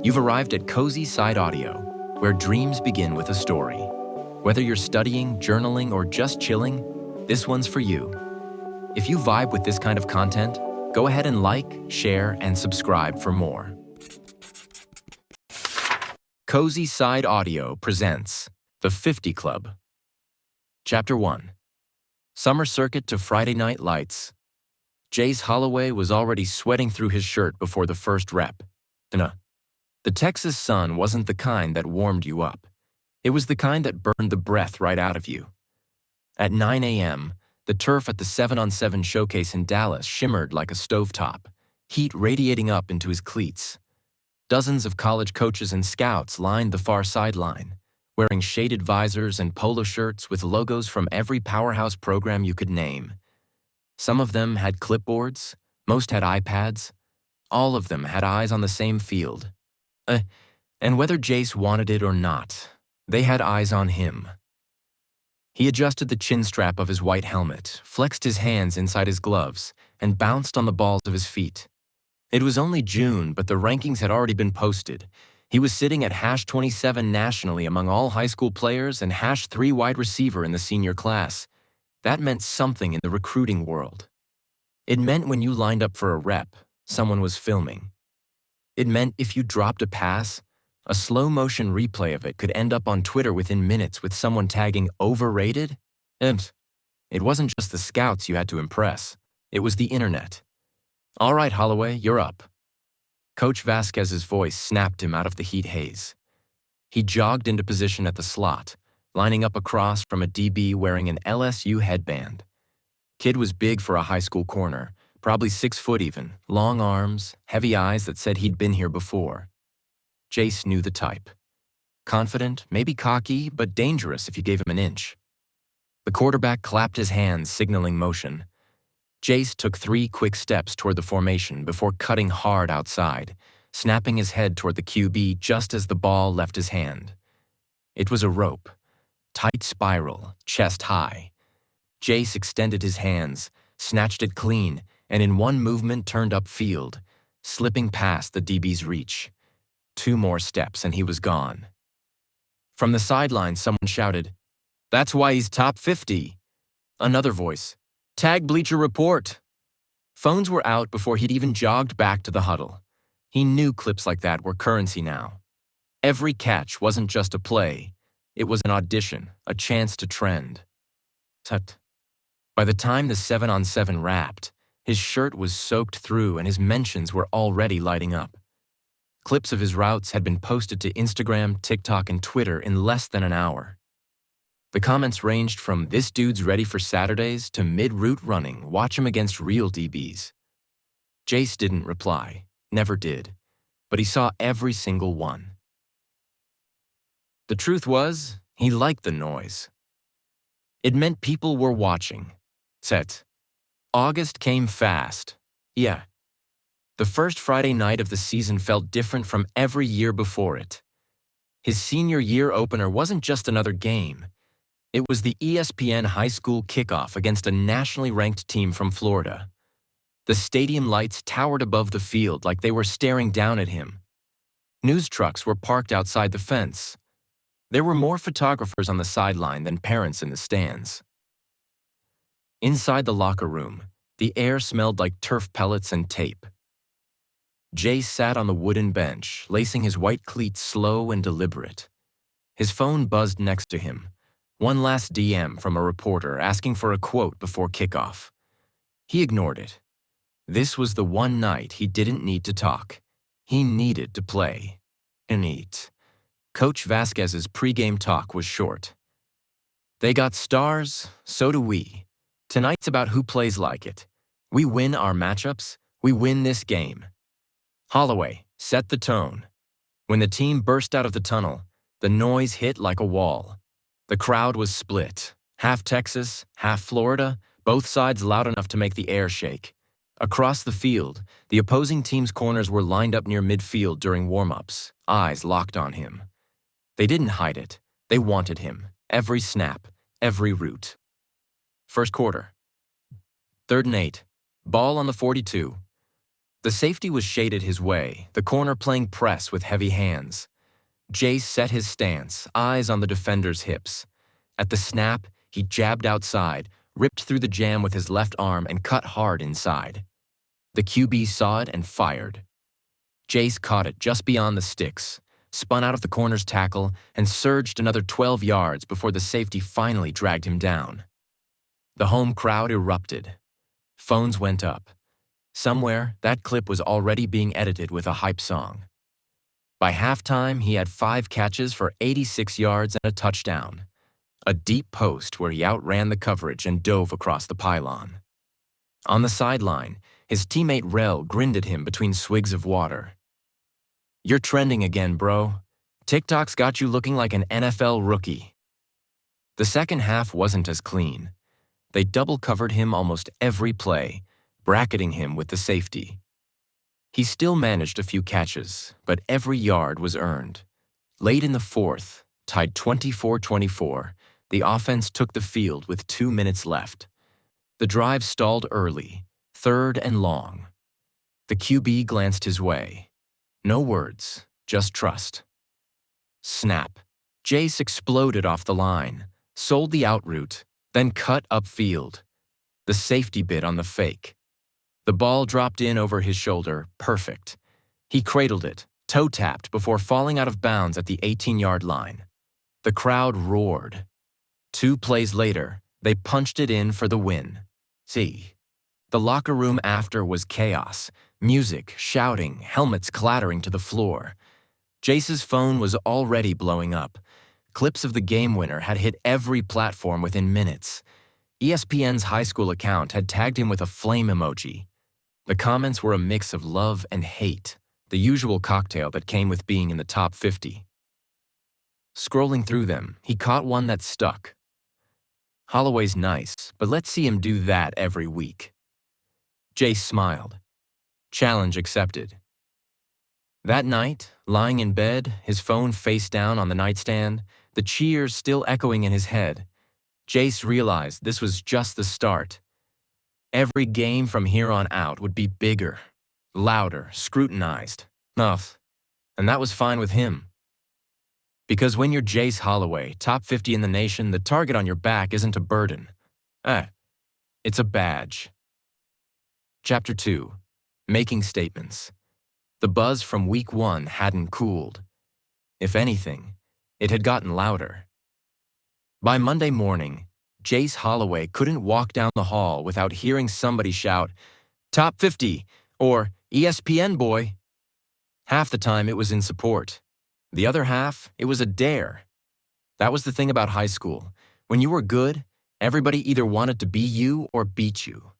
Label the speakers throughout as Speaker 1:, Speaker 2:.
Speaker 1: You've arrived at CozySideAudio, where dreams begin with a story. Whether you're studying, journaling, or just chilling, this one's for you. If you vibe with this kind of content, go ahead and like, share, and subscribe for more. CozySideAudio presents The 50 Club. Chapter 1. Summer Circuit to Friday Night Lights. Jace Holloway was already sweating through his shirt before the first rep. The Texas sun wasn't the kind that warmed you up. It was the kind that burned the breath right out of you. At 9 a.m., the turf at the 7-on-7 showcase in Dallas shimmered like a stovetop, heat radiating up into his cleats. Dozens of college coaches and scouts lined the far sideline, wearing shaded visors and polo shirts with logos from every powerhouse program you could name. Some of them had clipboards, most had iPads. All of them had eyes on the same field. And whether Jace wanted it or not, they had eyes on him. He adjusted the chin strap of his white helmet, flexed his hands inside his gloves, and bounced on the balls of his feet. It was only June, but the rankings had already been posted. He was sitting at #27 nationally among all high school players and #3 wide receiver in the senior class. That meant something in the recruiting world. It meant when you lined up for a rep, someone was filming. It meant if you dropped a pass, a slow-motion replay of it could end up on Twitter within minutes with someone tagging overrated. And it wasn't just the scouts you had to impress. It was the internet. All right, Holloway, you're up. Coach Vasquez's voice snapped him out of the heat haze. He jogged into position at the slot, lining up across from a DB wearing an LSU headband. Kid was big for a high school corner, probably 6 foot even, long arms, heavy eyes that said he'd been here before. Jace knew the type. Confident, maybe cocky, but dangerous if you gave him an inch. The quarterback clapped his hands, signaling motion. Jace took 3 quick steps toward the formation before cutting hard outside, snapping his head toward the QB just as the ball left his hand. It was a rope, tight spiral, chest high. Jace extended his hands, snatched it clean, and in one movement turned upfield, slipping past the DB's reach. 2 more steps and he was gone. From the sideline, someone shouted, "That's why he's top 50. Another voice, "Tag Bleacher Report." Phones were out before he'd even jogged back to the huddle. He knew clips like that were currency now. Every catch wasn't just a play. It was an audition, a chance to trend. Tut. By the time the 7-on-7 wrapped, his shirt was soaked through and his mentions were already lighting up. Clips of his routes had been posted to Instagram, TikTok, and Twitter in less than an hour. The comments ranged from "this dude's ready for Saturdays" to "mid-route running, watch him against real DBs." Jace didn't reply, never did, but he saw every single one. The truth was, he liked the noise. It meant people were watching. Set. August came fast. Yeah. The first Friday night of the season felt different from every year before it. His senior year opener wasn't just another game. It was the ESPN high school kickoff against a nationally ranked team from Florida. The stadium lights towered above the field like they were staring down at him. News trucks were parked outside the fence. There were more photographers on the sideline than parents in the stands. Inside the locker room, the air smelled like turf pellets and tape. Jace sat on the wooden bench, lacing his white cleats slow and deliberate. His phone buzzed next to him. One last DM from a reporter asking for a quote before kickoff. He ignored it. This was the one night he didn't need to talk. He needed to play. And eat. Coach Vasquez's pregame talk was short. "They got stars, so do we. Tonight's about who plays like it. We win our matchups, we win this game." Holloway set the tone. When the team burst out of the tunnel, the noise hit like a wall. The crowd was split. Half Texas, half Florida, both sides loud enough to make the air shake. Across the field, the opposing team's corners were lined up near midfield during warm-ups, eyes locked on him. They didn't hide it. They wanted him. Every snap, every route. First quarter. 3rd and 8. Ball on the 42. The safety was shaded his way, the corner playing press with heavy hands. Jace set his stance, eyes on the defender's hips. At the snap, he jabbed outside, ripped through the jam with his left arm and cut hard inside. The QB saw it and fired. Jace caught it just beyond the sticks, spun out of the corner's tackle, and surged another 12 yards before the safety finally dragged him down. The home crowd erupted. Phones went up. Somewhere, that clip was already being edited with a hype song. By halftime, he had 5 catches for 86 yards and a touchdown. A deep post where he outran the coverage and dove across the pylon. On the sideline, his teammate Rel grinned at him between swigs of water. "You're trending again, bro. TikTok's got you looking like an NFL rookie." The second half wasn't as clean. They double-covered him almost every play, bracketing him with the safety. He still managed a few catches, but every yard was earned. Late in the fourth, tied 24-24, the offense took the field with 2 minutes left. The drive stalled early, 3rd and long. The QB glanced his way. No words, just trust. Snap. Jace exploded off the line, sold the out route, then cut upfield. The safety bit on the fake. The ball dropped in over his shoulder, perfect. He cradled it, toe-tapped before falling out of bounds at the 18-yard line. The crowd roared. 2 plays later, they punched it in for the win. See. The locker room after was chaos. Music, shouting, helmets clattering to the floor. Jace's phone was already blowing up. Clips of the game winner had hit every platform within minutes. ESPN's high school account had tagged him with a flame emoji. The comments were a mix of love and hate, the usual cocktail that came with being in the top 50. Scrolling through them, he caught one that stuck. "Holloway's nice, but let's see him do that every week." Jace smiled. Challenge accepted. That night, lying in bed, his phone face down on the nightstand, the cheers still echoing in his head, Jace realized this was just the start. Every game from here on out would be bigger, louder, scrutinized. Ugh. And that was fine with him. Because when you're Jace Holloway, top 50 in the nation, the target on your back isn't a burden. It's a badge. Chapter 2. Making statements. The buzz from week 1 hadn't cooled. If anything, it had gotten louder. By Monday morning, Jace Holloway couldn't walk down the hall without hearing somebody shout, "Top 50," or "ESPN boy." Half the time it was in support. The other half, it was a dare. That was the thing about high school. When you were good, everybody either wanted to be you or beat you.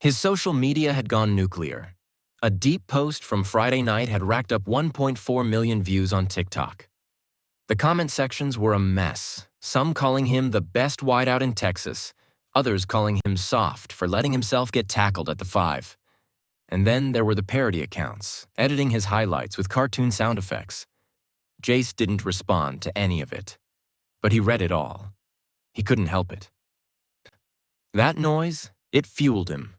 Speaker 1: His social media had gone nuclear. A deep post from Friday night had racked up 1.4 million views on TikTok. The comment sections were a mess, some calling him the best wideout in Texas, others calling him soft for letting himself get tackled at the 5. And then there were the parody accounts, editing his highlights with cartoon sound effects. Jace didn't respond to any of it, but he read it all. He couldn't help it. That noise, it fueled him.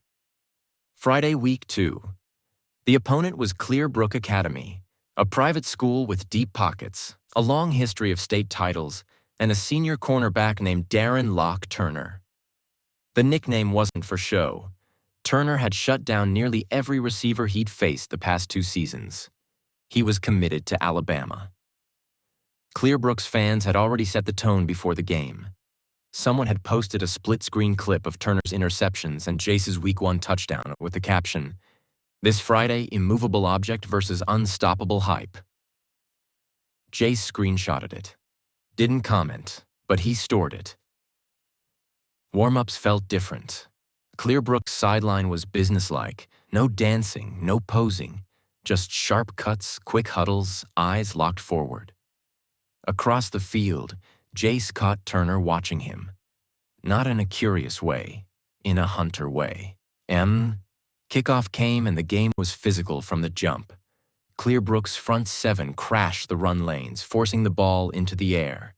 Speaker 1: Friday, week 2. The opponent was Clearbrook Academy, a private school with deep pockets, a long history of state titles, and a senior cornerback named Darren Locke Turner. The nickname wasn't for show. Turner had shut down nearly every receiver he'd faced the past 2 seasons. He was committed to Alabama. Clearbrook's fans had already set the tone before the game. Someone had posted a split-screen clip of Turner's interceptions and Jace's Week 1 touchdown with the caption, "This Friday, immovable object versus unstoppable hype." Jace screenshotted it. Didn't comment, but he stored it. Warm-ups felt different. Clearbrook's sideline was businesslike. No dancing, no posing. Just sharp cuts, quick huddles, eyes locked forward. Across the field, Jace caught Turner watching him. Not in a curious way, in a hunter way. Kickoff came and the game was physical from the jump. Clearbrook's front 7 crashed the run lanes, forcing the ball into the air.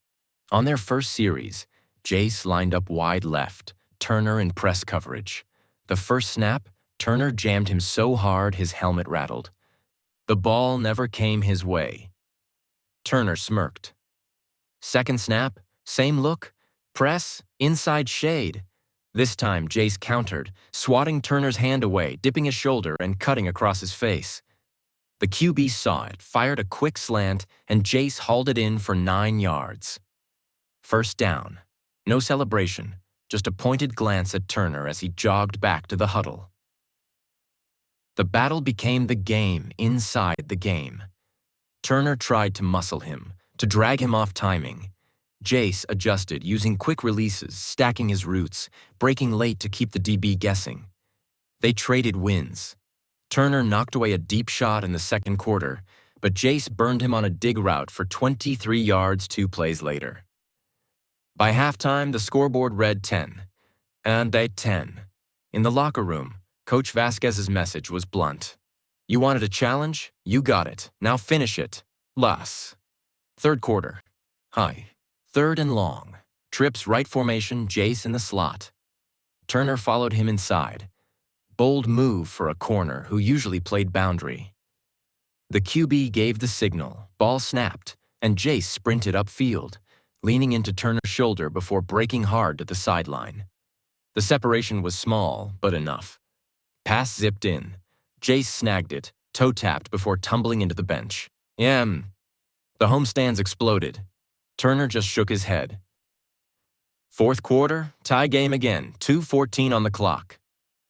Speaker 1: On their first series, Jace lined up wide left, Turner in press coverage. The first snap, Turner jammed him so hard his helmet rattled. The ball never came his way. Turner smirked. Second snap, same look, press, inside shade. This time, Jace countered, swatting Turner's hand away, dipping his shoulder and cutting across his face. The QB saw it, fired a quick slant, and Jace hauled it in for 9 yards. First down. No celebration, just a pointed glance at Turner as he jogged back to the huddle. The battle became the game inside the game. Turner tried to muscle him, to drag him off timing. Jace adjusted, using quick releases, stacking his routes, breaking late to keep the DB guessing. They traded wins. Turner knocked away a deep shot in the second quarter, but Jace burned him on a dig route for 23 yards 2 plays later. By halftime, the scoreboard read 10. And they 10. In the locker room, Coach Vasquez's message was blunt. You wanted a challenge? You got it. Now finish it. Las. Third quarter. High. Third and long. Trips right formation, Jace in the slot. Turner followed him inside. Bold move for a corner who usually played boundary. The QB gave the signal, ball snapped, and Jace sprinted upfield, leaning into Turner's shoulder before breaking hard to the sideline. The separation was small, but enough. Pass zipped in. Jace snagged it, toe-tapped before tumbling into the bench. The homestands exploded. Turner just shook his head. Fourth quarter, tie game again, 2:14 on the clock.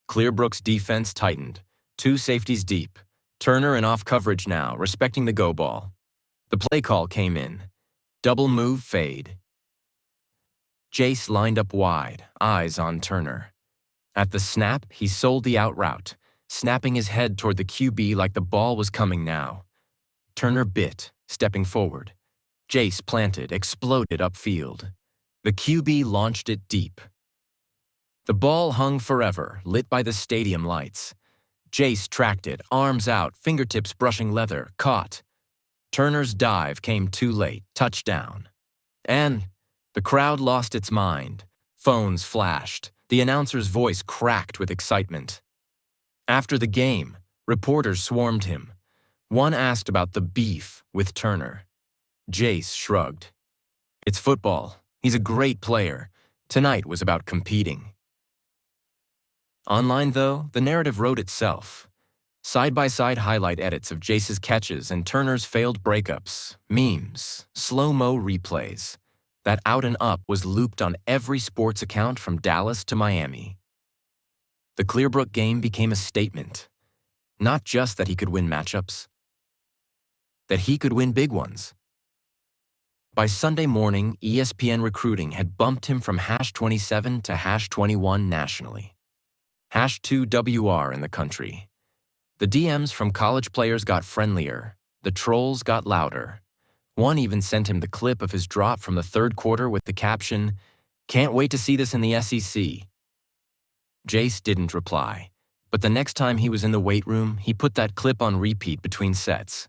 Speaker 1: Clearbrook's defense tightened, 2 safeties deep. Turner in off coverage now, respecting the go ball. The play call came in. Double move fade. Jace lined up wide, eyes on Turner. At the snap, he sold the out route, snapping his head toward the QB like the ball was coming now. Turner bit, stepping forward. Jace planted, exploded upfield. The QB launched it deep. The ball hung forever, lit by the stadium lights. Jace tracked it, arms out, fingertips brushing leather, caught. Turner's dive came too late, touchdown. And the crowd lost its mind. Phones flashed. The announcer's voice cracked with excitement. After the game, reporters swarmed him. One asked about the beef with Turner. Jace shrugged. It's football. He's a great player. Tonight was about competing. Online, though, the narrative wrote itself. Side-by-side highlight edits of Jace's catches and Turner's failed breakups, memes, slow-mo replays. That out and up was looped on every sports account from Dallas to Miami. The Clearbrook game became a statement. Not just that he could win matchups, that he could win big ones. By Sunday morning, ESPN recruiting had bumped him from #27 to #21 nationally. #2WR in the country. The DMs from college players got friendlier. The trolls got louder. One even sent him the clip of his drop from the third quarter with the caption, "Can't wait to see this in the SEC." Jace didn't reply, but the next time he was in the weight room, he put that clip on repeat between sets.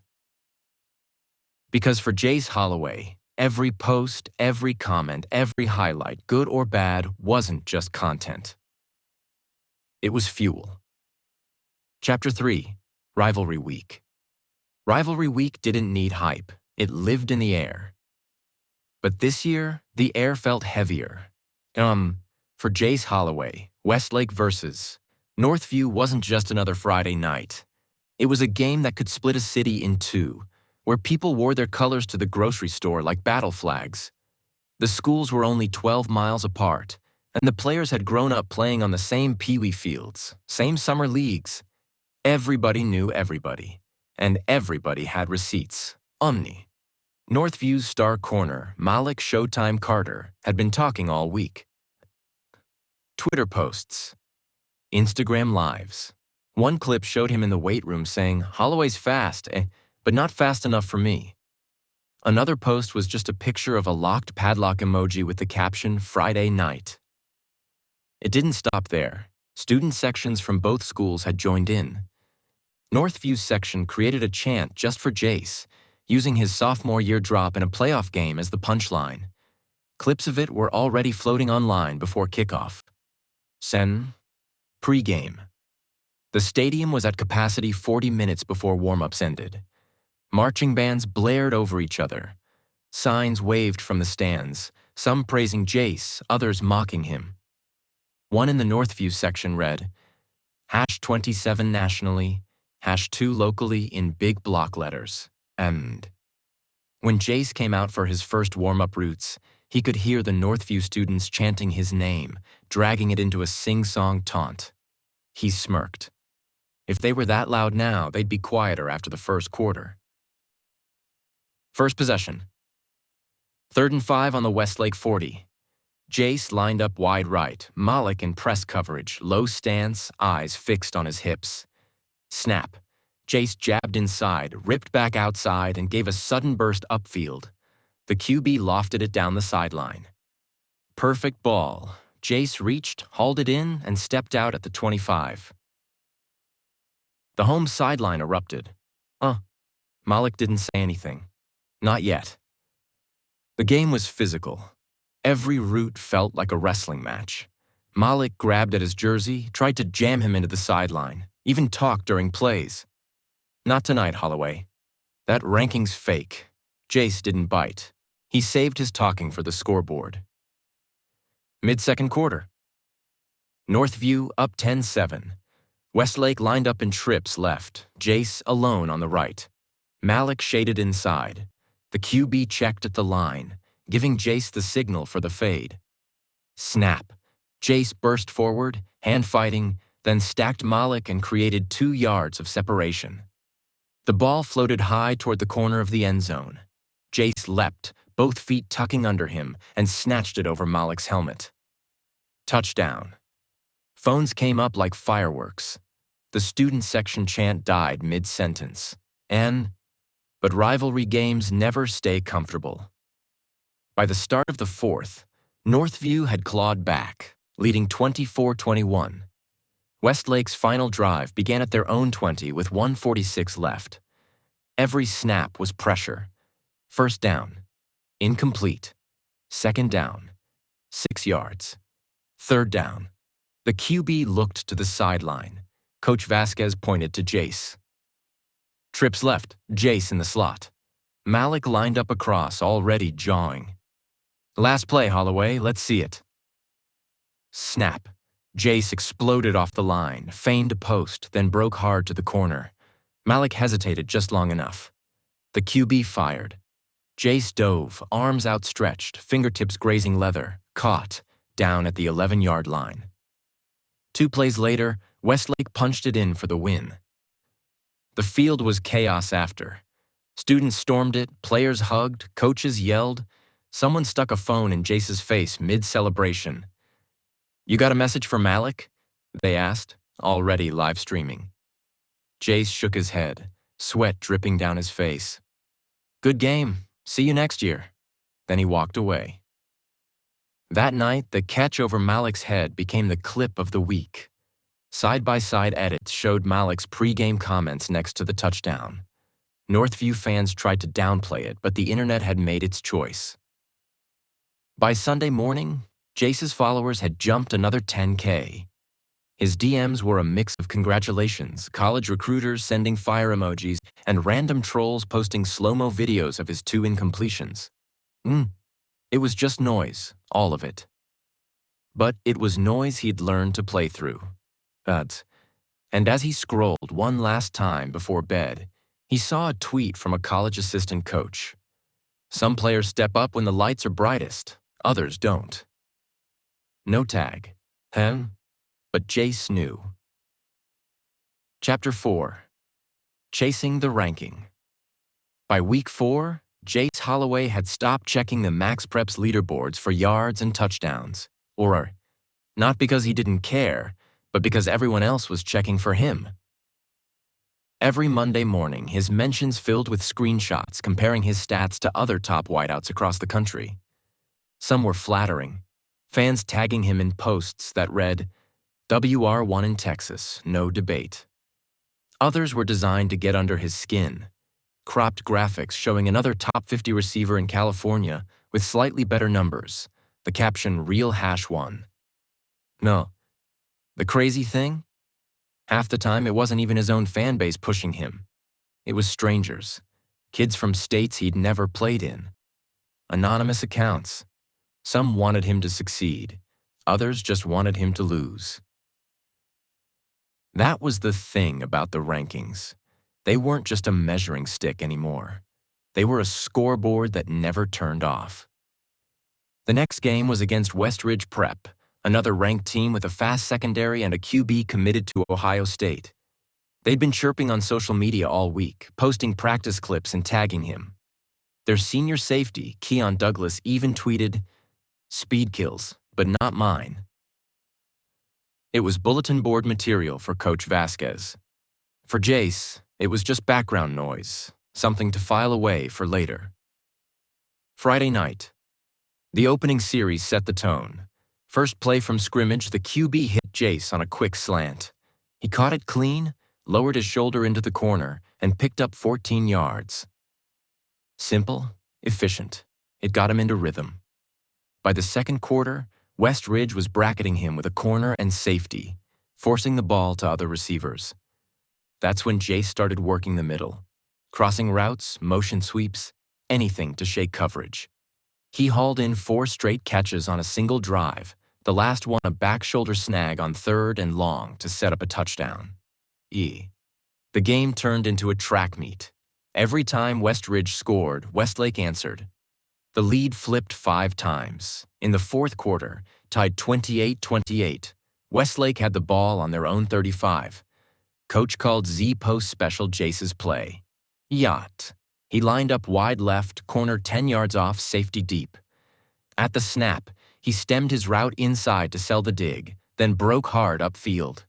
Speaker 1: Because for Jace Holloway, every post, every comment, every highlight, good or bad, wasn't just content. It was fuel. Chapter 3, Rivalry Week. Rivalry Week didn't need hype. It lived in the air. But this year, the air felt heavier. For Jace Holloway, Westlake versus Northview wasn't just another Friday night. It was a game that could split a city in two, where people wore their colors to the grocery store like battle flags. The schools were only 12 miles apart, and the players had grown up playing on the same peewee fields, same summer leagues. Everybody knew everybody, and everybody had receipts. Northview's star corner, Malik Showtime Carter, had been talking all week. Twitter posts, Instagram lives. One clip showed him in the weight room saying, "Holloway's fast, but not fast enough for me." Another post was just a picture of a locked padlock emoji with the caption, "Friday night." It didn't stop there. Student sections from both schools had joined in. Northview's section created a chant just for Jace, using his sophomore year drop in a playoff game as the punchline. Clips of it were already floating online before kickoff. Pregame. The stadium was at capacity 40 minutes before warm-ups ended. Marching bands blared over each other. Signs waved from the stands, some praising Jace, others mocking him. One in the Northview section read, #27 nationally, #2 locally in big block letters, and. When Jace came out for his first warm-up routes, he could hear the Northview students chanting his name, dragging it into a sing-song taunt. He smirked. If they were that loud now, they'd be quieter after the first quarter. First possession. 3rd and 5 on the Westlake 40. Jace lined up wide right, Malik in press coverage, low stance, eyes fixed on his hips. Snap. Jace jabbed inside, ripped back outside, and gave a sudden burst upfield. The QB lofted it down the sideline. Perfect ball. Jace reached, hauled it in, and stepped out at the 25. The home sideline erupted. Malik didn't say anything. Not yet. The game was physical. Every route felt like a wrestling match. Malik grabbed at his jersey, tried to jam him into the sideline, even talked during plays. Not tonight, Holloway. That ranking's fake. Jace didn't bite. He saved his talking for the scoreboard. Mid-second quarter. Northview up 10-7. Westlake lined up in trips left, Jace alone on the right. Malik shaded inside. The QB checked at the line, giving Jace the signal for the fade. Snap. Jace burst forward, hand-fighting, then stacked Malik and created 2 yards of separation. The ball floated high toward the corner of the end zone. Jace leapt, both feet tucking under him, and snatched it over Malik's helmet. Touchdown. Phones came up like fireworks. The student section chant died mid-sentence. But rivalry games never stay comfortable. By the start of the 4th, Northview had clawed back, leading 24-21. Westlake's final drive began at their own 20 with 1:46 left. Every snap was pressure. First down. Incomplete. Second down. 6 yards. Third down. The QB looked to the sideline. Coach Vasquez pointed to Jace. Trips left, Jace in the slot. Malik lined up across, already jawing. Last play, Holloway, let's see it. Snap. Jace exploded off the line, feigned a post, then broke hard to the corner. Malik hesitated just long enough. The QB fired. Jace dove, arms outstretched, fingertips grazing leather, caught, down at the 11-yard line. 2 plays later, Westlake punched it in for the win. The field was chaos after. Students stormed it, players hugged, coaches yelled. Someone stuck a phone in Jace's face mid-celebration. You got a message for Malik? They asked, already live streaming. Jace shook his head, sweat dripping down his face. Good game. See you next year. Then he walked away. That night, the catch over Malik's head became the clip of the week. Side-by-side edits showed Malik's pre-game comments next to the touchdown. Northview fans tried to downplay it, but the internet had made its choice. By Sunday morning, Jace's followers had jumped another 10K. His DMs were a mix of congratulations, college recruiters sending fire emojis, and random trolls posting slow-mo videos of his 2 incompletions. It was just noise, all of it. But it was noise he'd learned to play through. And as he scrolled one last time before bed, he saw a tweet from a college assistant coach. Some players step up when the lights are brightest, others don't. No tag. But Jace knew. Chapter 4. Chasing the Ranking. By week 4, Jace Holloway had stopped checking the Max Preps leaderboards for yards and touchdowns. Or, not because he didn't care, but because everyone else was checking for him. Every Monday morning, his mentions filled with screenshots comparing his stats to other top wideouts across the country. Some were flattering, fans tagging him in posts that read, WR1 in Texas, no debate. Others were designed to get under his skin, cropped graphics showing another top 50 receiver in California with slightly better numbers, the caption Real #1. No. The crazy thing? Half the time, it wasn't even his own fan base pushing him. It was strangers, kids from states he'd never played in. Anonymous accounts. Some wanted him to succeed. Others just wanted him to lose. That was the thing about the rankings. They weren't just a measuring stick anymore. They were a scoreboard that never turned off. The next game was against West Ridge Prep, another ranked team with a fast secondary and a QB committed to Ohio State. They'd been chirping on social media all week, posting practice clips and tagging him. Their senior safety, Keon Douglas, even tweeted, "Speed kills, but not mine." It was bulletin board material for Coach Vasquez. For Jace, it was just background noise, something to file away for later. Friday night. The opening series set the tone. First play from scrimmage, the QB hit Jace on a quick slant. He caught it clean, lowered his shoulder into the corner, and picked up 14 yards. Simple, efficient. It got him into rhythm. By the second quarter, West Ridge was bracketing him with a corner and safety, forcing the ball to other receivers. That's when Jace started working the middle, crossing routes, motion sweeps, anything to shake coverage. He hauled in 4 straight catches on a single drive, the last one a back shoulder snag on 3rd and long to set up a touchdown. The game turned into a track meet. Every time West Ridge scored, Westlake answered. The lead flipped 5 times. In the fourth quarter, tied 28-28, Westlake had the ball on their own 35. Coach called Z-post special Jace's play. Yacht. He lined up wide left, corner 10 yards off, safety deep. At the snap, he stemmed his route inside to sell the dig, then broke hard upfield.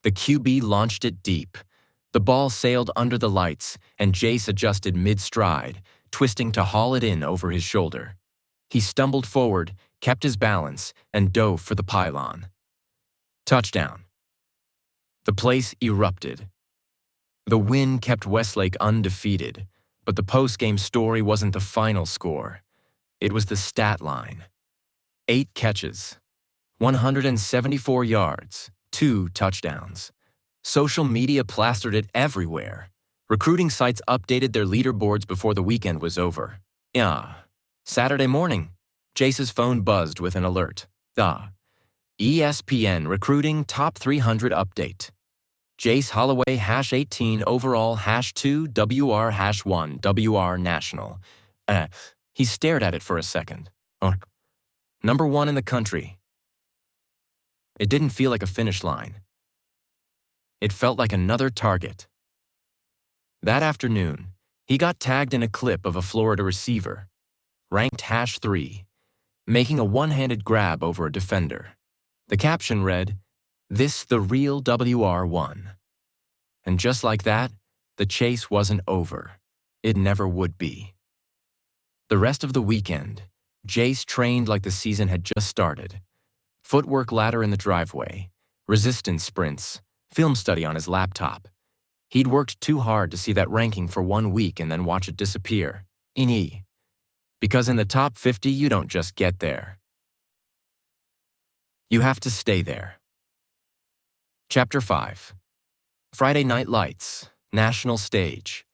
Speaker 1: The QB launched it deep. The ball sailed under the lights, and Jace adjusted mid-stride, twisting to haul it in over his shoulder. He stumbled forward, kept his balance, and dove for the pylon. Touchdown. The place erupted. The win kept Westlake undefeated, but the post-game story wasn't the final score. It was the stat line. 8 catches, 174 yards, 2 touchdowns. Social media plastered it everywhere. Recruiting sites updated their leaderboards before the weekend was over. Saturday morning, Jace's phone buzzed with an alert. ESPN Recruiting Top 300 Update. Jace Holloway #18 overall #2 WR #1 WR National. He stared at it for a second. Number 1 in the country. It didn't feel like a finish line. It felt like another target. That afternoon, he got tagged in a clip of a Florida receiver, ranked #3, making a one-handed grab over a defender. The caption read, "This the real WR1." And just like that, the chase wasn't over. It never would be. The rest of the weekend, Jace trained like the season had just started. Footwork ladder in the driveway, resistance sprints, film study on his laptop. He'd worked too hard to see that ranking for 1 week and then watch it disappear. Because in the top 50, you don't just get there. You have to stay there. Chapter 5. Friday Night Lights, National Stage.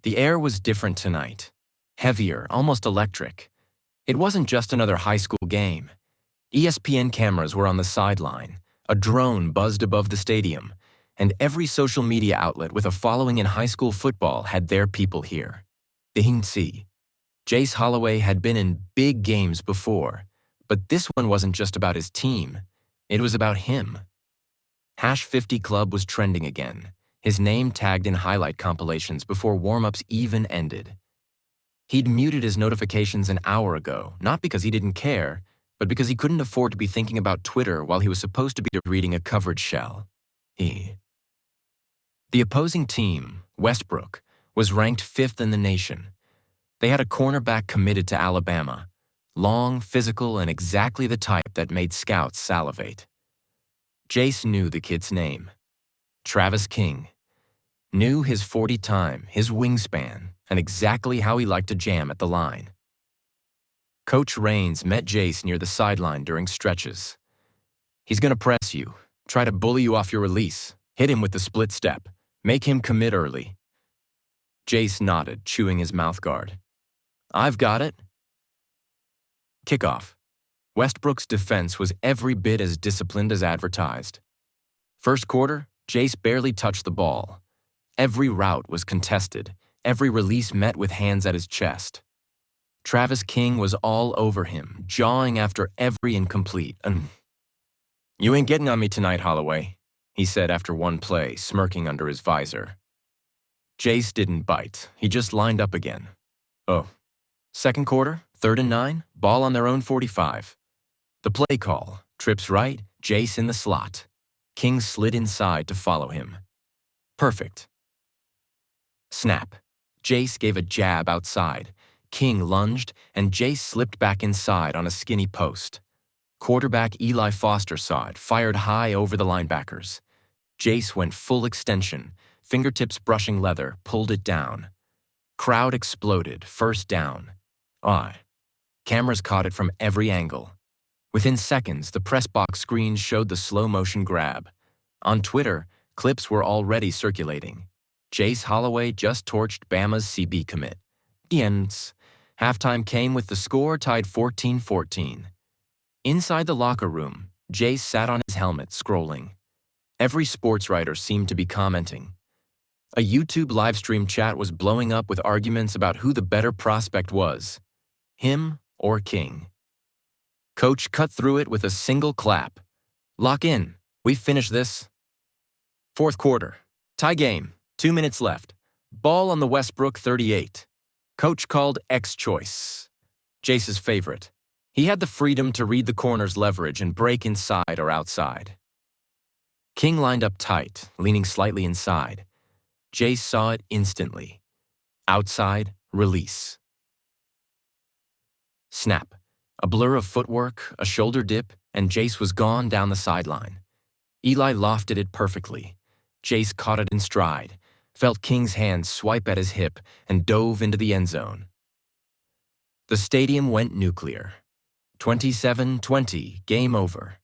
Speaker 1: The air was different tonight. Heavier, almost electric. It wasn't just another high school game. ESPN cameras were on the sideline. A drone buzzed above the stadium, and every social media outlet with a following in high school football had their people here. Jace Holloway had been in big games before, but this one wasn't just about his team. It was about him. #50 Club was trending again, his name tagged in highlight compilations before warm-ups even ended. He'd muted his notifications an hour ago, not because he didn't care, but because he couldn't afford to be thinking about Twitter while he was supposed to be reading a coverage shell. The opposing team, Westbrook, was ranked 5th in the nation. They had a cornerback committed to Alabama, long, physical, and exactly the type that made scouts salivate. Jace knew the kid's name, Travis King. Knew his 40 time, his wingspan, and exactly how he liked to jam at the line. Coach Raines met Jace near the sideline during stretches. "He's going to press you. Try to bully you off your release. Hit him with the split step. Make him commit early. Jace nodded, chewing his mouthguard. I've got it. Kickoff. Westbrook's defense was every bit as disciplined as advertised. First quarter, Jace barely touched the ball. Every route was contested, every release met with hands at his chest. Travis King was all over him, jawing after every incomplete. You ain't getting on me tonight, Holloway, he said after one play, smirking under his visor. Jace didn't bite. He just lined up again. Oh. Second quarter, 3rd and 9, ball on their own 45. The play call, trips right, Jace in the slot. King slid inside to follow him. Perfect. Snap. Jace gave a jab outside. King lunged, and Jace slipped back inside on a skinny post. Quarterback Eli Foster saw it, fired high over the linebackers. Jace went full extension, fingertips brushing leather, pulled it down. Crowd exploded, first down. Cameras caught it from every angle. Within seconds, the press box screen showed the slow-motion grab. On Twitter, clips were already circulating. Jace Holloway just torched Bama's CB commit. Ends. Halftime came with the score tied 14-14. Inside the locker room, Jace sat on his helmet, scrolling. Every sports writer seemed to be commenting. A YouTube livestream chat was blowing up with arguments about who the better prospect was, him or King. Coach cut through it with a single clap. Lock in. We've finished this. Fourth quarter. Tie game. 2 minutes left. Ball on the Westbrook 38. Coach called X choice. Jace's favorite. He had the freedom to read the corner's leverage and break inside or outside. King lined up tight, leaning slightly inside. Jace saw it instantly. Outside, release. Snap. A blur of footwork, a shoulder dip, and Jace was gone down the sideline. Eli lofted it perfectly. Jace caught it in stride, felt King's hand swipe at his hip, and dove into the end zone. The stadium went nuclear. 27-20, game over.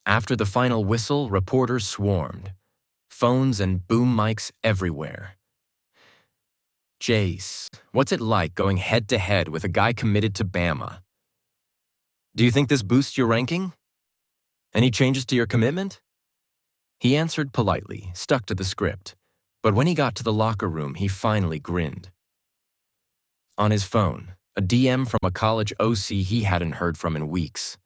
Speaker 1: After the final whistle, reporters swarmed. Phones and boom mics everywhere. Jace, what's it like going head-to-head with a guy committed to Bama? Do you think this boosts your ranking? Any changes to your commitment? He answered politely, stuck to the script, but when he got to the locker room, he finally grinned. On his phone, a DM from a college OC he hadn't heard from in weeks.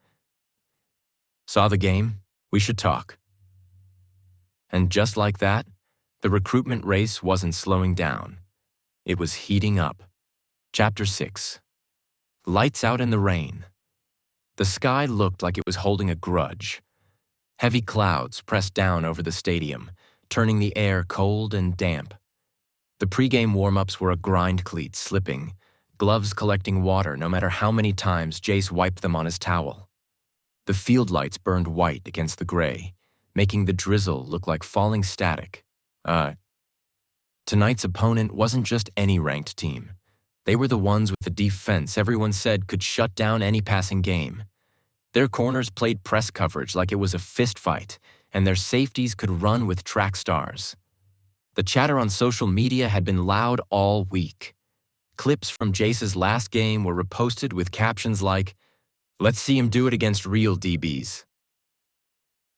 Speaker 1: Saw the game? We should talk. And just like that, the recruitment race wasn't slowing down. It was heating up. Chapter 6. Lights out in the rain. The sky looked like it was holding a grudge. Heavy clouds pressed down over the stadium, turning the air cold and damp. The pregame warm-ups were a grind cleat slipping, gloves collecting water no matter how many times Jace wiped them on his towel. The field lights burned white against the gray, making the drizzle look like falling static. Tonight's opponent wasn't just any ranked team. They were the ones with the defense everyone said could shut down any passing game. Their corners played press coverage like it was a fist fight, and their safeties could run with track stars. The chatter on social media had been loud all week. Clips from Jace's last game were reposted with captions like, "Let's see him do it against real DBs."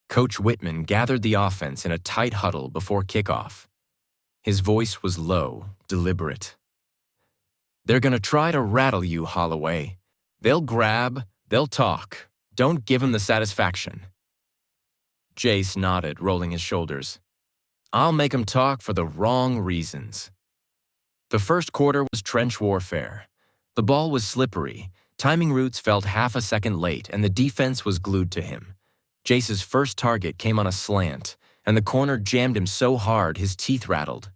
Speaker 1: Coach Whitman gathered the offense in a tight huddle before kickoff. His voice was low, deliberate. "They're gonna try to rattle you, Holloway. They'll grab, they'll talk. Don't give them the satisfaction." Jace nodded, rolling his shoulders. "I'll make them talk for the wrong reasons." The first quarter was trench warfare. The ball was slippery, timing routes felt half a second late, and the defense was glued to him. Jace's first target came on a slant, and the corner jammed him so hard his teeth rattled.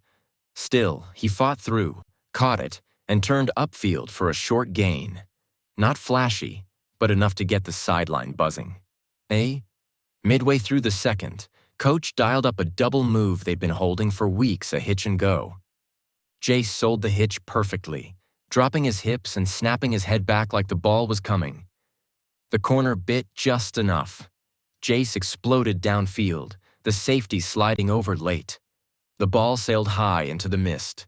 Speaker 1: Still, he fought through, caught it, and turned upfield for a short gain. Not flashy, but enough to get the sideline buzzing. Midway through the second, Coach dialed up a double move they'd been holding for weeks, a hitch and go. Jace sold the hitch perfectly, dropping his hips and snapping his head back like the ball was coming. The corner bit just enough. Jace exploded downfield, the safety sliding over late. The ball sailed high into the mist.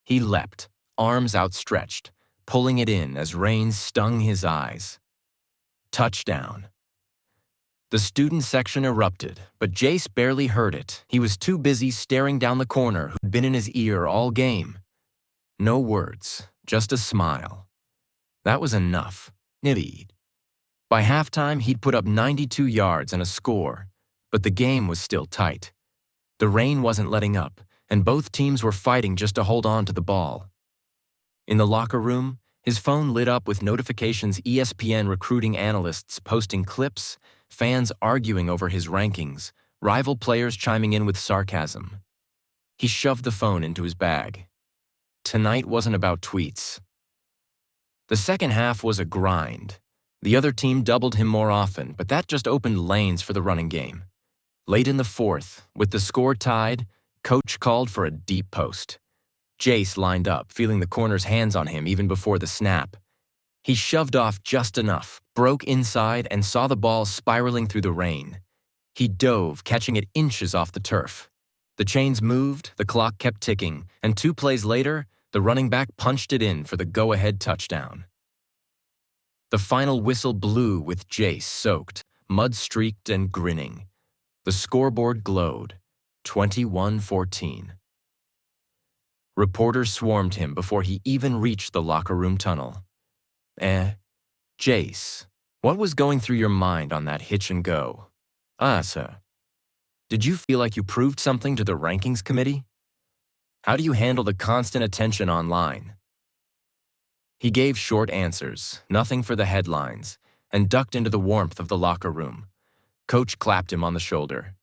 Speaker 1: He leapt, arms outstretched, pulling it in as rain stung his eyes. Touchdown. The student section erupted, but Jace barely heard it. He was too busy staring down the corner who'd been in his ear all game. No words, just a smile. That was enough. Nibby. By halftime, he'd put up 92 yards and a score, but the game was still tight. The rain wasn't letting up, and both teams were fighting just to hold on to the ball. In the locker room, his phone lit up with notifications, ESPN recruiting analysts posting clips, fans arguing over his rankings, rival players chiming in with sarcasm. He shoved the phone into his bag. Tonight wasn't about tweets. The second half was a grind. The other team doubled him more often, but that just opened lanes for the running game. Late in the fourth, with the score tied, Coach called for a deep post. Jace lined up, feeling the corner's hands on him even before the snap. He shoved off just enough, broke inside, and saw the ball spiraling through the rain. He dove, catching it inches off the turf. The chains moved, the clock kept ticking, and 2 plays later, the running back punched it in for the go-ahead touchdown. The final whistle blew with Jace soaked, mud-streaked, and grinning. The scoreboard glowed, 21-14. Reporters swarmed him before he even reached the locker room tunnel. Jace, what was going through your mind on that hitch and go? Sir. Did you feel like you proved something to the rankings committee? How do you handle the constant attention online? He gave short answers, nothing for the headlines, and ducked into the warmth of the locker room. Coach clapped him on the shoulder.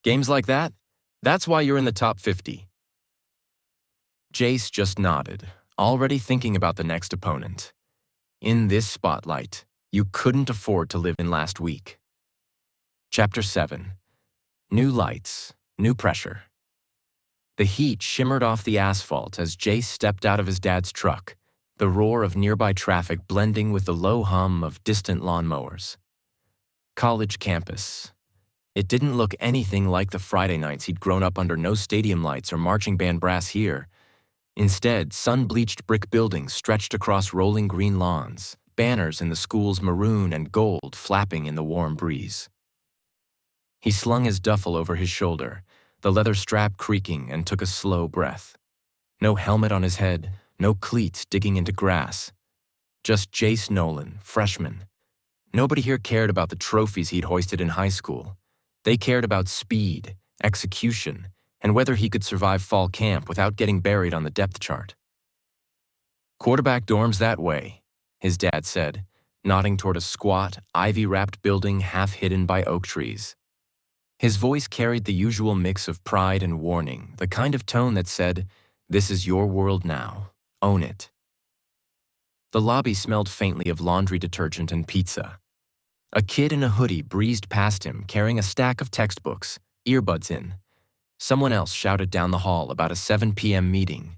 Speaker 1: Games like that? That's why you're in the top 50. Jace just nodded, already thinking about the next opponent. In this spotlight, you couldn't afford to live in last week. Chapter 7. New lights, new pressure. The heat shimmered off the asphalt as Jace stepped out of his dad's truck, the roar of nearby traffic blending with the low hum of distant lawnmowers. College campus. It didn't look anything like the Friday nights he'd grown up under. No stadium lights or marching band brass here. Instead, sun-bleached brick buildings stretched across rolling green lawns, banners in the school's maroon and gold flapping in the warm breeze. He slung his duffel over his shoulder, the leather strap creaking, and took a slow breath. No helmet on his head, no cleats digging into grass. Just Jace Nolan, freshman. Nobody here cared about the trophies he'd hoisted in high school. They cared about speed, execution, and whether he could survive fall camp without getting buried on the depth chart. Quarterback dorms that way, his dad said, nodding toward a squat, ivy-wrapped building half hidden by oak trees. His voice carried the usual mix of pride and warning, the kind of tone that said, "This is your world now. Own it." The lobby smelled faintly of laundry detergent and pizza. A kid in a hoodie breezed past him carrying a stack of textbooks, earbuds in. Someone else shouted down the hall about a 7 p.m. meeting.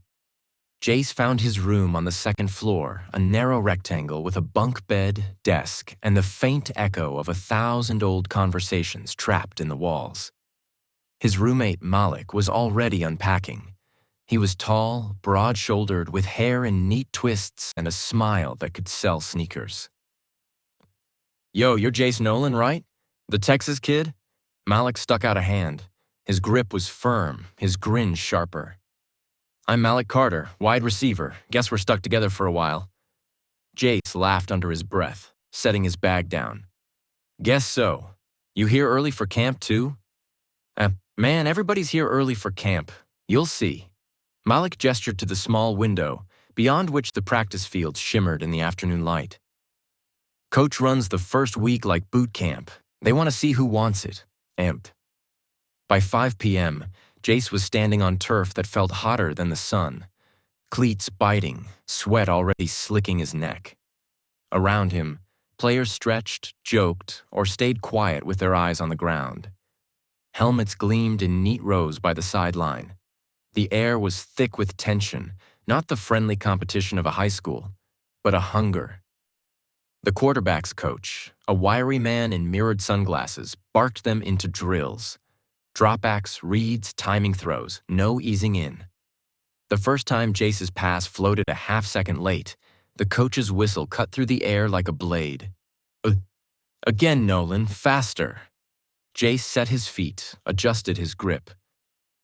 Speaker 1: Jace found his room on the second floor, a narrow rectangle with a bunk bed, desk, and the faint echo of 1,000 old conversations trapped in the walls. His roommate, Malik, was already unpacking. He was tall, broad-shouldered, with hair in neat twists and a smile that could sell sneakers. "Yo, you're Jace Nolan, right? The Texas kid?" Malik stuck out a hand. His grip was firm, his grin sharper. "I'm Malik Carter, wide receiver. Guess we're stuck together for a while." Jace laughed under his breath, setting his bag down. "Guess so. You here early for camp, too?" Man, everybody's here early for camp. You'll see." Malik gestured to the small window, beyond which the practice field shimmered in the afternoon light. "Coach runs the first week like boot camp. They want to see who wants it. Amped." By 5 p.m., Jace was standing on turf that felt hotter than the sun, cleats biting, sweat already slicking his neck. Around him, players stretched, joked, or stayed quiet with their eyes on the ground. Helmets gleamed in neat rows by the sideline. The air was thick with tension, not the friendly competition of a high school, but a hunger. The quarterback's coach, A wiry man in mirrored sunglasses barked them into drills. Dropbacks, reads, timing throws, no easing in. The first time Jace's pass floated a half-second late, the coach's whistle cut through the air like a blade. Again, Nolan, faster. Jace set his feet, adjusted his grip.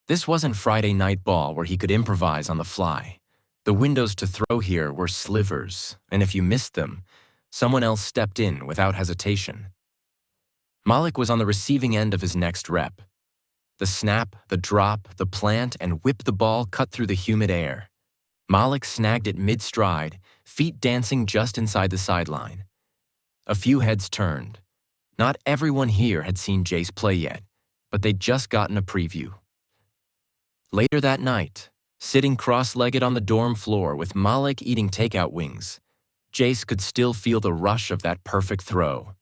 Speaker 1: This wasn't Friday night ball where he could improvise on the fly. The windows to throw here were slivers, and if you missed them, someone else stepped in without hesitation. Malik was on the receiving end of his next rep. The snap, the drop, the plant, and whip the ball cut through the humid air. Malik snagged it mid-stride, feet dancing just inside the sideline. A few heads turned. Not everyone here had seen Jace play yet, but they'd just gotten a preview. Later that night, sitting cross-legged on the dorm floor with Malik eating takeout wings, Jace could still feel the rush of that perfect throw.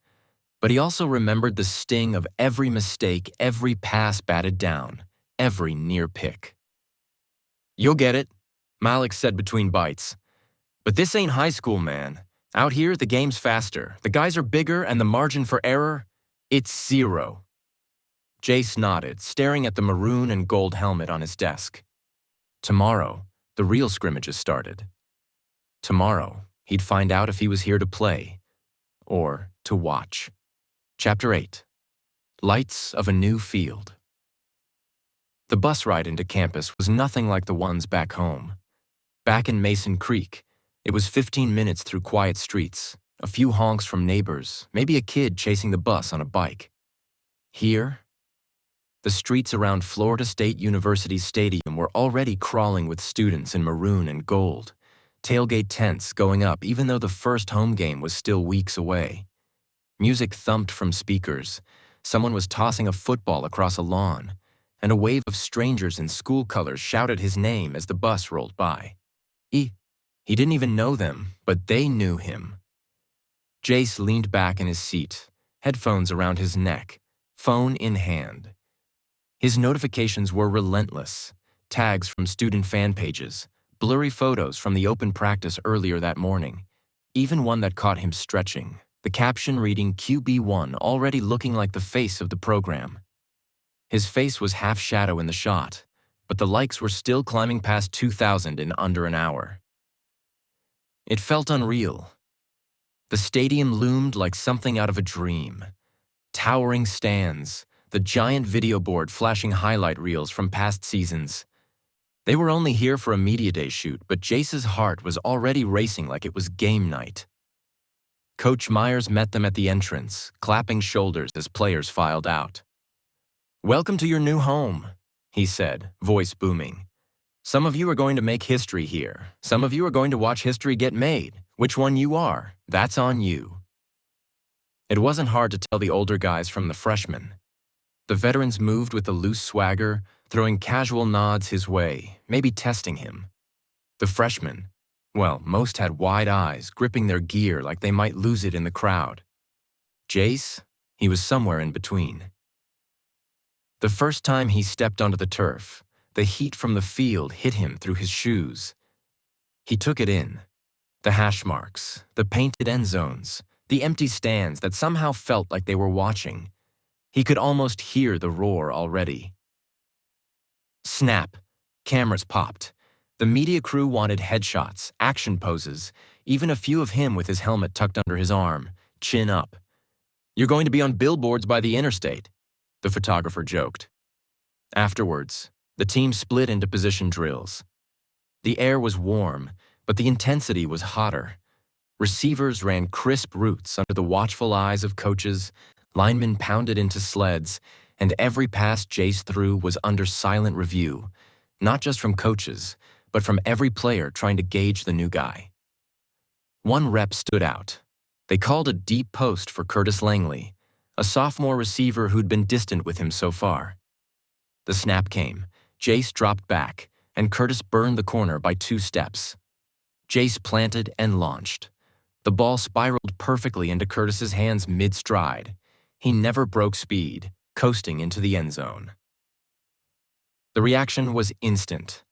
Speaker 1: But he also remembered the sting of every mistake, every pass batted down, every near pick. "You'll get it," Malik said between bites. "But this ain't high school, man. Out here, the game's faster, the guys are bigger, and the margin for error, it's 0. Jace nodded, staring at the maroon and gold helmet on his desk. Tomorrow, the real scrimmages started. Tomorrow, he'd find out if he was here to play or to watch. Chapter 8. Lights of a New Field. The bus ride into campus was nothing like the ones back home. Back in Mason Creek, it was 15 minutes through quiet streets, a few honks from neighbors, maybe a kid chasing the bus on a bike. Here, the streets around Florida State University's stadium were already crawling with students in maroon and gold, tailgate tents going up even though the first home game was still weeks away. Music thumped from speakers, someone was tossing a football across a lawn, and a wave of strangers in school colors shouted his name as the bus rolled by. He didn't even know them, but they knew him. Jace leaned back in his seat, headphones around his neck, phone in hand. His notifications were relentless. Tags from student fan pages, blurry photos from the open practice earlier that morning, even one that caught him stretching, the caption reading QB1 already looking like the face of the program. His face was half shadow in the shot, but the likes were still climbing past 2,000 in under an hour. It felt unreal. The stadium loomed like something out of a dream. Towering stands, the giant video board flashing highlight reels from past seasons. They were only here for a media day shoot, but Jace's heart was already racing like it was game night. Coach Myers met them at the entrance, clapping shoulders as players filed out. "Welcome to your new home," he said, voice booming. "Some of you are going to make history here. Some of you are going to watch history get made. Which one you are, that's on you." It wasn't hard to tell the older guys from the freshmen. The veterans moved with a loose swagger, throwing casual nods his way, maybe testing him. The freshmen, well, most had wide eyes, gripping their gear like they might lose it in the crowd. Jace, he was somewhere in between. The first time he stepped onto the turf, the heat from the field hit him through his shoes. He took it in. The hash marks, the painted end zones, the empty stands that somehow felt like they were watching. He could almost hear the roar already. Snap. Cameras popped. The media crew wanted headshots, action poses, even a few of him with his helmet tucked under his arm, chin up. "You're going to be on billboards by the interstate," the photographer joked. Afterwards, the team split into position drills. The air was warm, but the intensity was hotter. Receivers ran crisp routes under the watchful eyes of coaches, linemen pounded into sleds, and every pass Jace threw was under silent review, not just from coaches, but from every player trying to gauge the new guy. One rep stood out. They called a deep post for Curtis Langley, a sophomore receiver who'd been distant with him so far. The snap came, Jace dropped back, and Curtis burned the corner by 2 steps. Jace planted and launched. The ball spiraled perfectly into Curtis's hands mid-stride. He never broke speed, coasting into the end zone. The reaction was instant.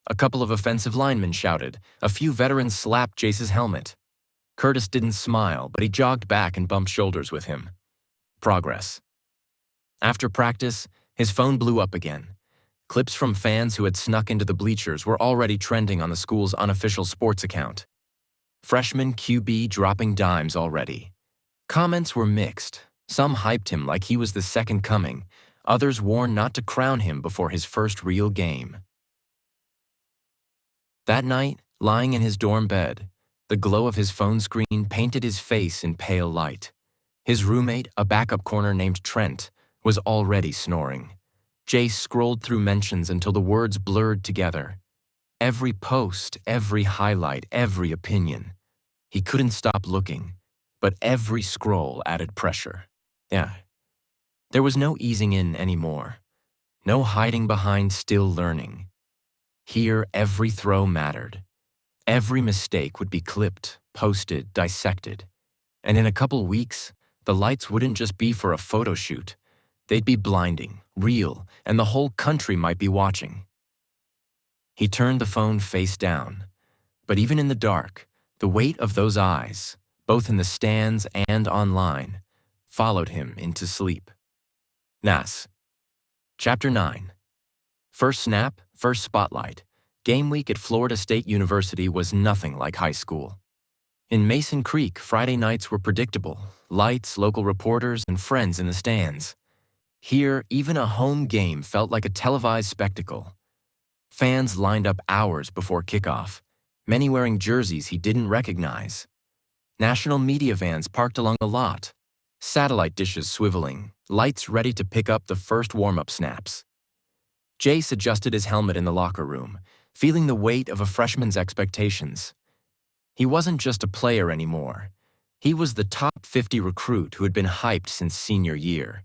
Speaker 1: A couple of offensive linemen shouted. A few veterans slapped Jace's helmet. Curtis didn't smile, but he jogged back and bumped shoulders with him. Progress. After practice, his phone blew up again. Clips from fans who had snuck into the bleachers were already trending on the school's unofficial sports account. Freshman QB dropping dimes already. Comments were mixed. Some hyped him like he was the second coming. Others warned not to crown him before his first real game. That night, lying in his dorm bed, the glow of his phone screen painted his face in pale light. His roommate, a backup corner named Trent, was already snoring. Jace scrolled through mentions until the words blurred together. Every post, every highlight, every opinion. He couldn't stop looking, but every scroll added pressure. Yeah. There was no easing in anymore. No hiding behind still learning. Here, every throw mattered. Every mistake would be clipped, posted, dissected. And in a couple weeks, the lights wouldn't just be for a photo shoot. They'd be blinding, real, and the whole country might be watching. He turned the phone face down. But even in the dark, the weight of those eyes, both in the stands and online, followed him into sleep. Nas. Chapter 9. First snap, first spotlight. Game week at Florida State University was nothing like high school. In Mason Creek, Friday nights were predictable. Lights, local reporters, and friends in the stands. Here, even a home game felt like a televised spectacle. Fans lined up hours before kickoff, many wearing jerseys he didn't recognize. National media vans parked along the lot, satellite dishes swiveling, lights ready to pick up the first warm-up snaps. Jace adjusted his helmet in the locker room, feeling the weight of a freshman's expectations. He wasn't just a player anymore. He was the top 50 recruit who had been hyped since senior year.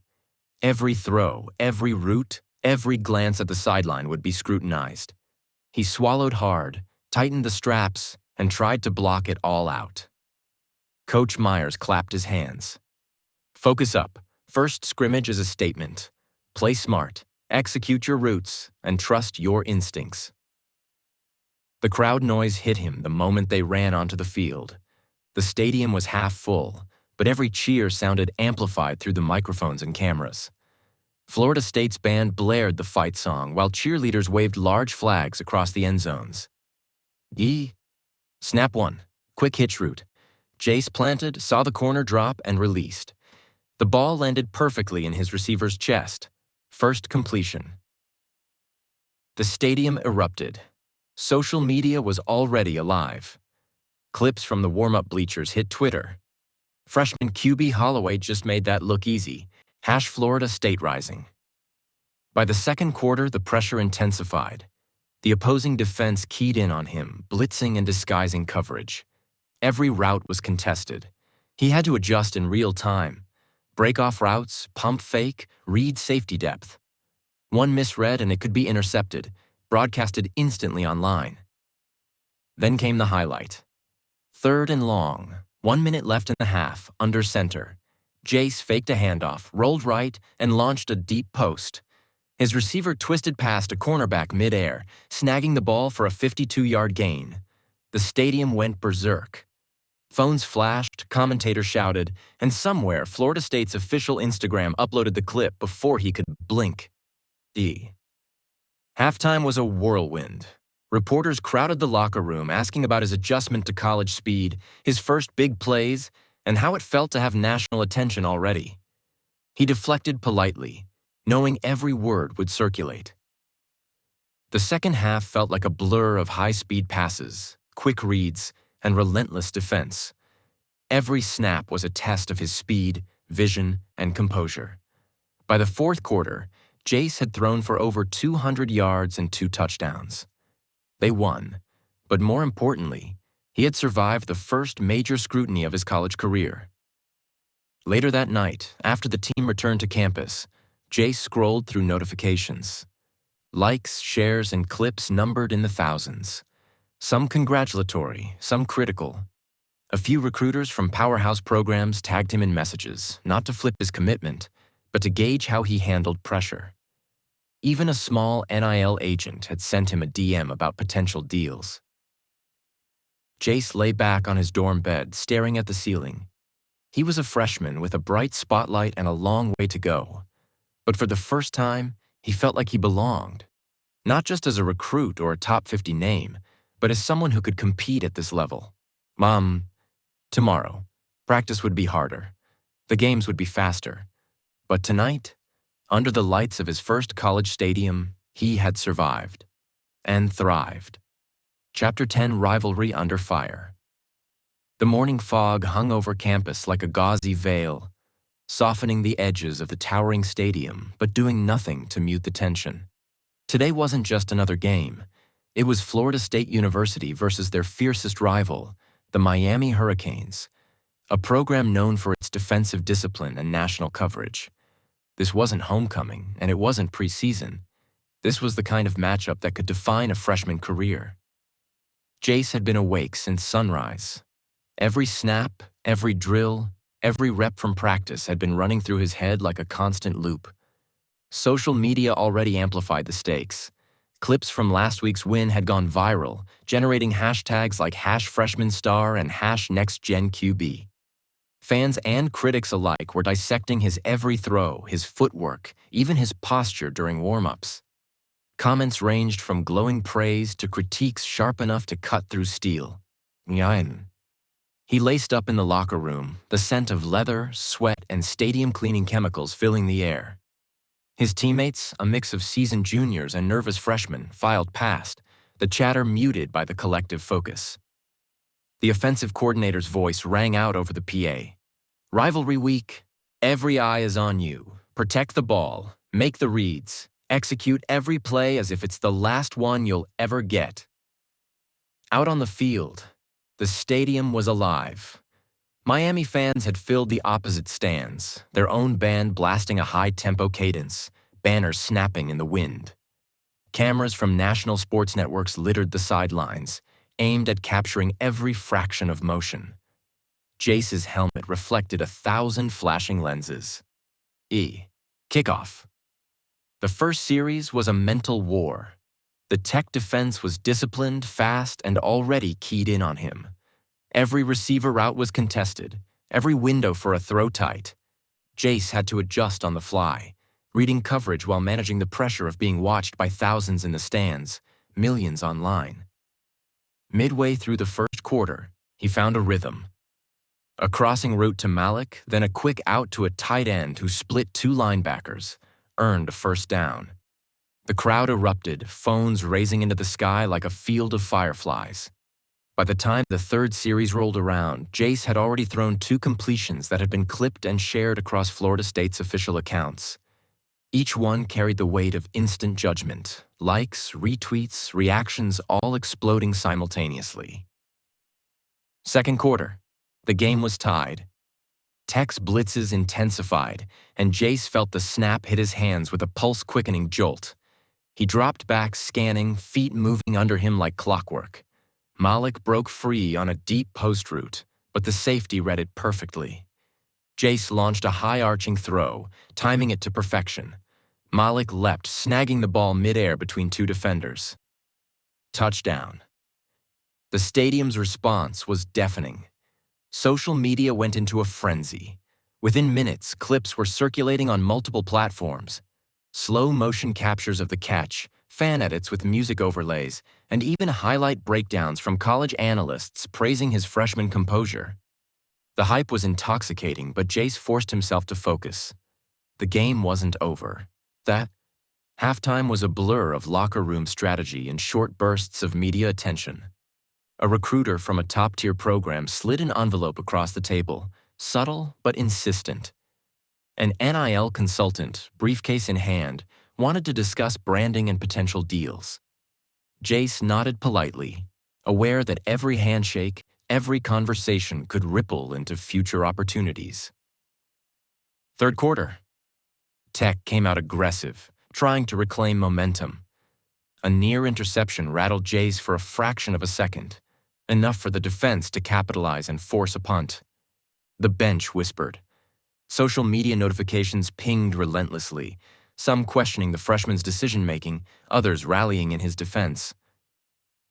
Speaker 1: Every throw, every route, every glance at the sideline would be scrutinized. He swallowed hard, tightened the straps, and tried to block it all out. Coach Myers clapped his hands. Focus up. First scrimmage is a statement. Play smart, execute your routes, and trust your instincts. The crowd noise hit him the moment they ran onto the field. The stadium was half full, but every cheer sounded amplified through the microphones and cameras. Florida State's band blared the fight song while cheerleaders waved large flags across the end zones. Yee. Snap one. Quick hitch route. Jace planted, saw the corner drop, and released. The ball landed perfectly in his receiver's chest. First completion. The stadium erupted. Social media was already alive. Clips from the warm-up bleachers hit Twitter. Freshman QB Holloway just made that look easy. #Florida State Rising. By the second quarter, the pressure intensified. The opposing defense keyed in on him, blitzing and disguising coverage. Every route was contested. He had to adjust in real time. Break off routes, pump fake, read safety depth. One misread and it could be intercepted, broadcasted instantly online. Then came the highlight. 3rd and long, 1 minute left in the half, under center. Jace faked a handoff, rolled right, and launched a deep post. His receiver twisted past a cornerback midair, snagging the ball for a 52-yard gain. The stadium went berserk. Phones flashed, commentators shouted, and somewhere Florida State's official Instagram uploaded the clip before he could blink. Halftime was a whirlwind. Reporters crowded the locker room asking about his adjustment to college speed, his first big plays, and how it felt to have national attention already. He deflected politely, knowing every word would circulate. The second half felt like a blur of high-speed passes, quick reads, and relentless defense. Every snap was a test of his speed, vision, and composure. By the fourth quarter, Jace had thrown for over 200 yards and 2 touchdowns. They won, but more importantly, he had survived the first major scrutiny of his college career. Later that night, after the team returned to campus, Jace scrolled through notifications. Likes, shares, and clips numbered in the thousands. Some congratulatory, some critical. A few recruiters from powerhouse programs tagged him in messages, not to flip his commitment, but to gauge how he handled pressure. Even a small NIL agent had sent him a DM about potential deals. Jace lay back on his dorm bed, staring at the ceiling. He was a freshman with a bright spotlight and a long way to go. But for the first time, he felt like he belonged. Not just as a recruit or a top 50 name, but as someone who could compete at this level. Tomorrow, practice would be harder. The games would be faster. But tonight, under the lights of his first college stadium, he had survived. And thrived. Chapter 10, Rivalry Under Fire. The morning fog hung over campus like a gauzy veil, softening the edges of the towering stadium, but doing nothing to mute the tension. Today wasn't just another game. It was Florida State University versus their fiercest rival, the Miami Hurricanes, a program known for its defensive discipline and national coverage. This wasn't homecoming, and it wasn't preseason. This was the kind of matchup that could define a freshman career. Jace had been awake since sunrise. Every snap, every drill, every rep from practice had been running through his head like a constant loop. Social media already amplified the stakes. Clips from last week's win had gone viral, generating hashtags like #FreshmanStar and #NextGenQB. Fans and critics alike were dissecting his every throw, his footwork, even his posture during warm-ups. Comments ranged from glowing praise to critiques sharp enough to cut through steel. He laced up in the locker room, the scent of leather, sweat, and stadium-cleaning chemicals filling the air. His teammates, a mix of seasoned juniors and nervous freshmen, filed past, the chatter muted by the collective focus. The offensive coordinator's voice rang out over the PA. Rivalry week. Every eye is on you. Protect the ball. Make the reads. Execute every play as if it's the last one you'll ever get. Out on the field, the stadium was alive. Miami fans had filled the opposite stands, their own band blasting a high-tempo cadence, banners snapping in the wind. Cameras from national sports networks littered the sidelines, aimed at capturing every fraction of motion. Jace's helmet reflected 1,000 flashing lenses. Kickoff. The first series was a mental war. The Tech defense was disciplined, fast, and already keyed in on him. Every receiver route was contested, every window for a throw tight. Jace had to adjust on the fly, reading coverage while managing the pressure of being watched by thousands in the stands, millions online. Midway through the first quarter, he found a rhythm. A crossing route to Malik, then a quick out to a tight end who split two linebackers, earned a first down. The crowd erupted, phones raising into the sky like a field of fireflies. By the time the third series rolled around, Jace had already thrown 2 completions that had been clipped and shared across Florida State's official accounts. Each one carried the weight of instant judgment, likes, retweets, reactions all exploding simultaneously. Second quarter. The game was tied. Tech's blitzes intensified, and Jace felt the snap hit his hands with a pulse-quickening jolt. He dropped back, scanning, feet moving under him like clockwork. Malik broke free on a deep post route, but the safety read it perfectly. Jace launched a high-arching throw, timing it to perfection. Malik leapt, snagging the ball midair between 2 defenders. Touchdown. The stadium's response was deafening. Social media went into a frenzy. Within minutes, clips were circulating on multiple platforms. Slow-motion captures of the catch, fan edits with music overlays, and even highlight breakdowns from college analysts praising his freshman composure. The hype was intoxicating, but Jace forced himself to focus. The game wasn't over. That halftime was a blur of locker room strategy and short bursts of media attention. A recruiter from a top-tier program slid an envelope across the table, subtle but insistent. An NIL consultant, briefcase in hand, wanted to discuss branding and potential deals. Jace nodded politely, aware that every handshake, every conversation could ripple into future opportunities. Third quarter. Tech came out aggressive, trying to reclaim momentum. A near interception rattled Jace for a fraction of a second, enough for the defense to capitalize and force a punt. The bench whispered. Social media notifications pinged relentlessly, some questioning the freshman's decision-making, others rallying in his defense.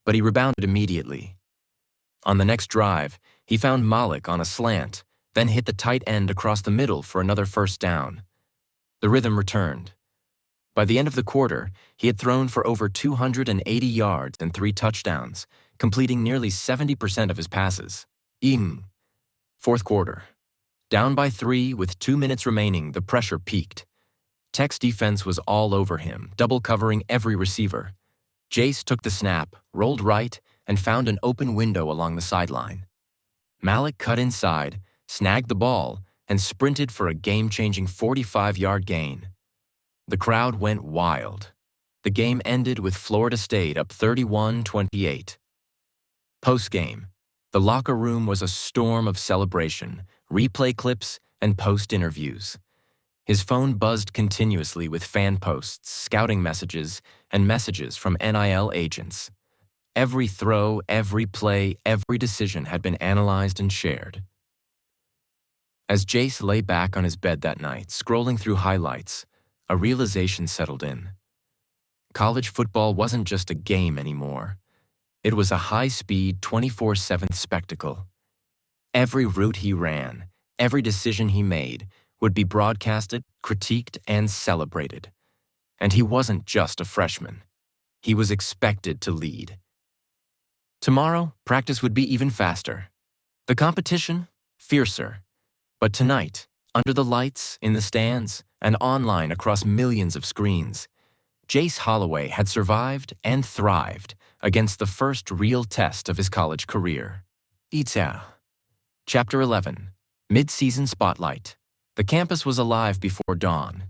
Speaker 1: But he rebounded immediately. On the next drive, he found Malik on a slant, then hit the tight end across the middle for another first down. The rhythm returned. By the end of the quarter, he had thrown for over 280 yards and 3 touchdowns, completing nearly 70% of his passes. Fourth quarter. Down by 3 with 2 minutes remaining, the pressure peaked. Tech's defense was all over him, double covering every receiver. Jace took the snap, rolled right, and found an open window along the sideline. Malik cut inside, snagged the ball, and sprinted for a game-changing 45-yard gain. The crowd went wild. The game ended with Florida State up 31-28. Post-game, the locker room was a storm of celebration, replay clips, and post-interviews. His phone buzzed continuously with fan posts, scouting messages, and messages from NIL agents. Every throw, every play, every decision had been analyzed and shared. As Jace lay back on his bed that night, scrolling through highlights, a realization settled in. College football wasn't just a game anymore. It was a high-speed, 24/7 spectacle. Every route he ran, every decision he made, would be broadcasted, critiqued, and celebrated. And he wasn't just a freshman. He was expected to lead. Tomorrow, practice would be even faster. The competition, fiercer. But tonight, under the lights, in the stands, and online across millions of screens, Jace Holloway had survived and thrived against the first real test of his college career. Chapter 11. Mid-Season Spotlight. The campus was alive before dawn.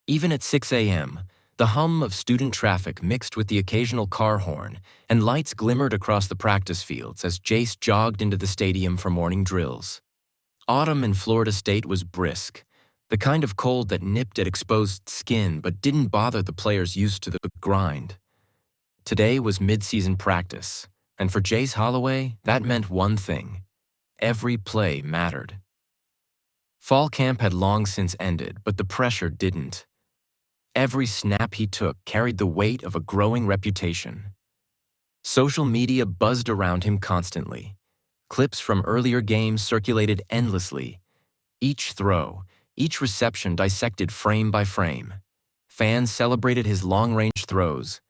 Speaker 1: Even at 6 a.m., the hum of student traffic mixed with the occasional car horn, and lights glimmered across the practice fields as Jace jogged into the stadium for morning drills. Autumn in Florida State was brisk, the kind of cold that nipped at exposed skin but didn't bother the players used to the grind. Today was mid-season practice, and for Jace Holloway, that meant one thing: every play mattered. Fall camp had long since ended, but the pressure didn't. Every snap he took carried the weight of a growing reputation. Social media buzzed around him constantly. Clips from earlier games circulated endlessly. Each throw, each reception dissected frame by frame. Fans celebrated his long-range throws.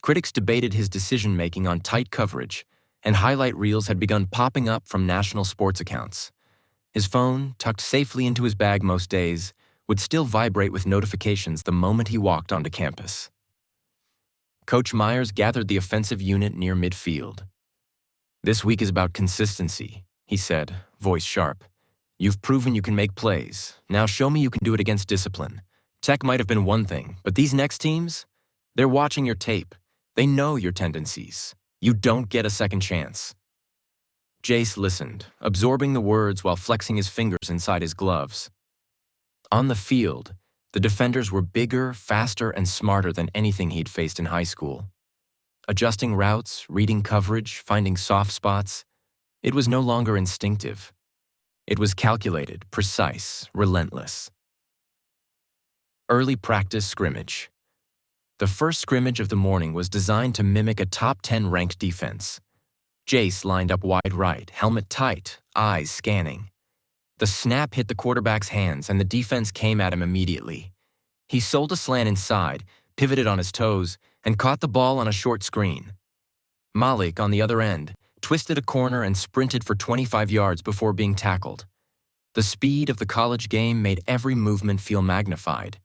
Speaker 1: Critics debated his decision-making on tight coverage, and highlight reels had begun popping up from national sports accounts. His phone, tucked safely into his bag most days, would still vibrate with notifications the moment he walked onto campus. Coach Myers gathered the offensive unit near midfield. "This week is about consistency," he said, voice sharp. "You've proven you can make plays. Now show me you can do it against discipline. Tech might have been one thing, but these next teams, they're watching your tape. They know your tendencies. You don't get a second chance." Jace listened, absorbing the words while flexing his fingers inside his gloves. On the field, the defenders were bigger, faster, and smarter than anything he'd faced in high school. Adjusting routes, reading coverage, finding soft spots, it was no longer instinctive. It was calculated, precise, relentless. Early practice scrimmage. The first scrimmage of the morning was designed to mimic a top 10 ranked defense. Jace lined up wide right, helmet tight, eyes scanning. The snap hit the quarterback's hands and the defense came at him immediately. He sold a slant inside, pivoted on his toes, and caught the ball on a short screen. Malik, on the other end, twisted a corner and sprinted for 25 yards before being tackled. The speed of the college game made every movement feel magnified.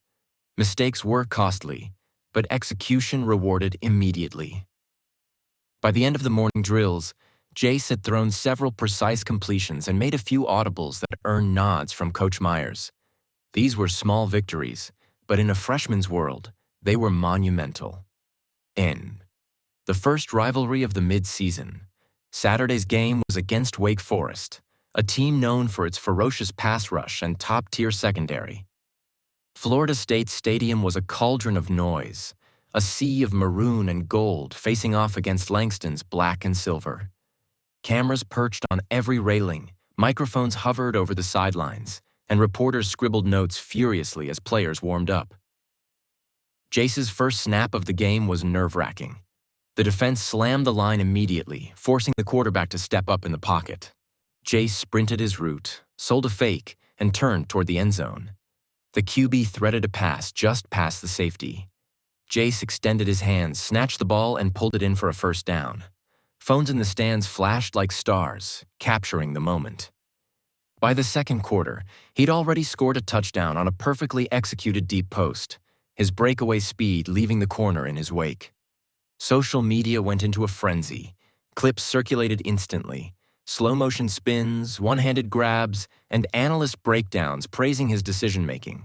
Speaker 1: Mistakes were costly, but execution rewarded immediately. By the end of the morning drills, Jace had thrown several precise completions and made a few audibles that earned nods from Coach Myers. These were small victories, but in a freshman's world, they were monumental. The first rivalry of the mid-season, Saturday's game was against Wake Forest, a team known for its ferocious pass rush and top-tier secondary. Florida State Stadium was a cauldron of noise, a sea of maroon and gold facing off against Langston's black and silver. Cameras perched on every railing, microphones hovered over the sidelines, and reporters scribbled notes furiously as players warmed up. Jace's first snap of the game was nerve-wracking. The defense slammed the line immediately, forcing the quarterback to step up in the pocket. Jace sprinted his route, sold a fake, and turned toward the end zone. The QB threaded a pass just past the safety. Jace extended his hands, snatched the ball, and pulled it in for a first down. Phones in the stands flashed like stars, capturing the moment. By the second quarter, he'd already scored a touchdown on a perfectly executed deep post, his breakaway speed leaving the corner in his wake. Social media went into a frenzy. Clips circulated instantly. Slow-motion spins, one-handed grabs, and analyst breakdowns praising his decision-making.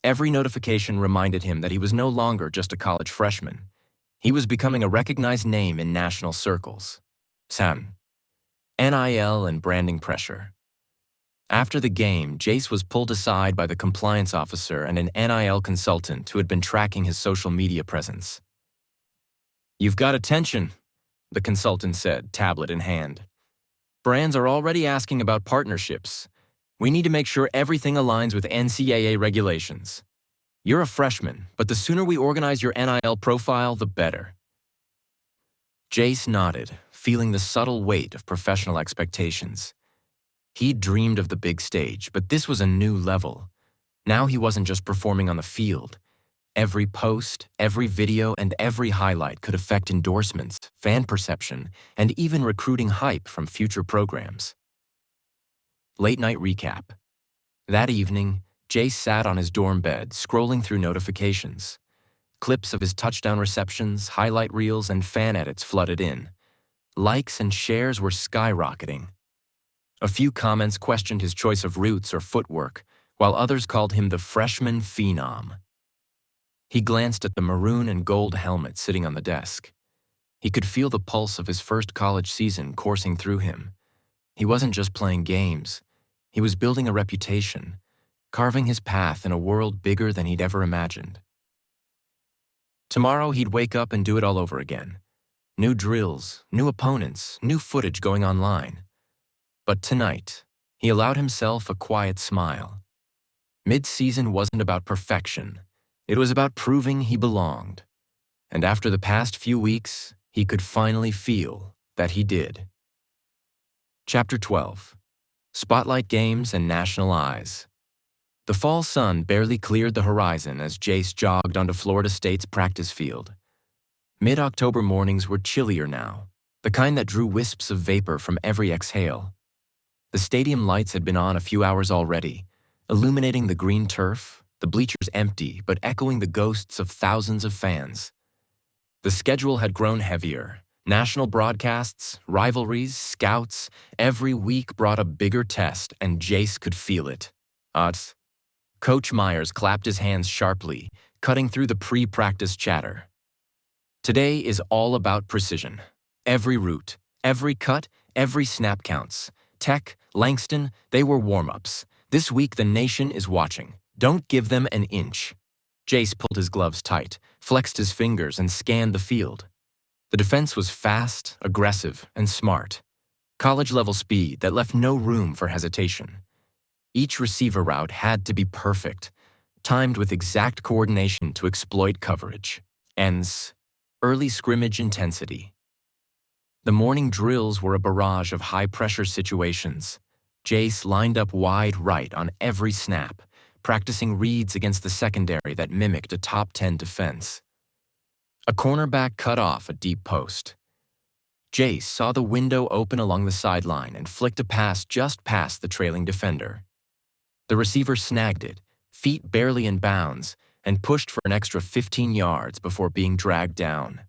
Speaker 1: Every notification reminded him that he was no longer just a college freshman. He was becoming a recognized name in national circles. Sam. NIL and branding pressure. After the game, Jace was pulled aside by the compliance officer and an NIL consultant who had been tracking his social media presence. "You've got attention," the consultant said, tablet in hand. "Brands are already asking about partnerships. We need to make sure everything aligns with NCAA regulations. You're a freshman, but the sooner we organize your NIL profile, the better." Jace nodded, feeling the subtle weight of professional expectations. He'd dreamed of the big stage, but this was a new level. Now he wasn't just performing on the field. Every post, every video, and every highlight could affect endorsements, fan perception, and even recruiting hype from future programs. Late night recap. That evening, Jace sat on his dorm bed, scrolling through notifications. Clips of his touchdown receptions, highlight reels, and fan edits flooded in. Likes and shares were skyrocketing. A few comments questioned his choice of routes or footwork, while others called him the freshman phenom. He glanced at the maroon and gold helmet sitting on the desk. He could feel the pulse of his first college season coursing through him. He wasn't just playing games. He was building a reputation, carving his path in a world bigger than he'd ever imagined. Tomorrow he'd wake up and do it all over again. New drills, new opponents, new footage going online. But tonight, he allowed himself a quiet smile. Mid-season wasn't about perfection. It was about proving he belonged. And after the past few weeks, he could finally feel that he did. Chapter 12. Spotlight Games and National Eyes. The fall sun barely cleared the horizon as Jace jogged onto Florida State's practice field. Mid-October mornings were chillier now, the kind that drew wisps of vapor from every exhale. The stadium lights had been on a few hours already, illuminating the green turf, the bleachers empty but echoing the ghosts of thousands of fans. The schedule had grown heavier. National broadcasts, rivalries, scouts, every week brought a bigger test, and Jace could feel it. Coach Myers clapped his hands sharply, cutting through the pre-practice chatter. Today is all about precision. Every route, every cut, every snap counts. Tech, Langston, they were warm-ups. This week the nation is watching. Don't give them an inch. Jace pulled his gloves tight, flexed his fingers, and scanned the field. The defense was fast, aggressive, and smart. College-level speed that left no room for hesitation. Each receiver route had to be perfect, timed with exact coordination to exploit coverage. Ends. Early scrimmage intensity. The morning drills were a barrage of high-pressure situations. Jace lined up wide right on every snap, practicing reads against the secondary that mimicked a top 10 defense. A cornerback cut off a deep post. Jace saw the window open along the sideline and flicked a pass just past the trailing defender. The receiver snagged it, feet barely in bounds, and pushed for an extra 15 yards before being dragged down.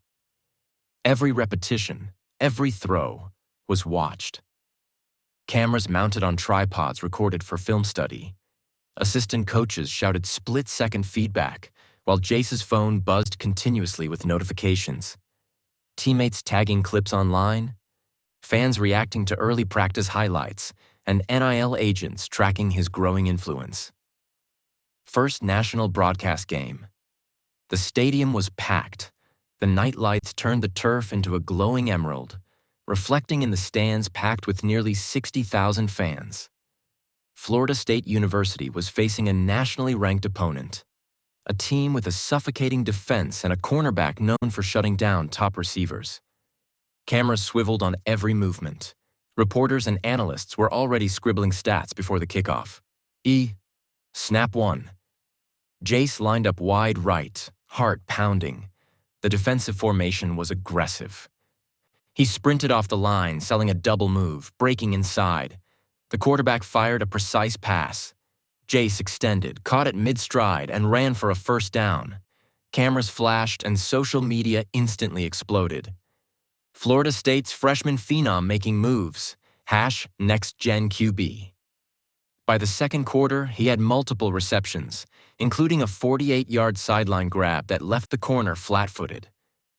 Speaker 1: Every repetition, every throw, was watched. Cameras mounted on tripods recorded for film study. Assistant coaches shouted split-second feedback, while Jace's phone buzzed continuously with notifications. Teammates tagging clips online, fans reacting to early practice highlights, and NIL agents tracking his growing influence. First national broadcast game. The stadium was packed. The night lights turned the turf into a glowing emerald, reflecting in the stands packed with nearly 60,000 fans. Florida State University was facing a nationally ranked opponent. a team with a suffocating defense and a cornerback known for shutting down top receivers. Cameras swiveled on every movement. Reporters and analysts were already scribbling stats before the kickoff. Snap 1. Jace lined up wide right, heart pounding. The defensive formation was aggressive. He sprinted off the line, selling a double move, breaking inside. The quarterback fired a precise pass. Jace extended, caught it mid-stride, and ran for a first down. Cameras flashed, and social media instantly exploded. Florida State's freshman phenom making moves. #NextGenQB. By the second quarter, he had multiple receptions, including a 48-yard sideline grab that left the corner flat-footed.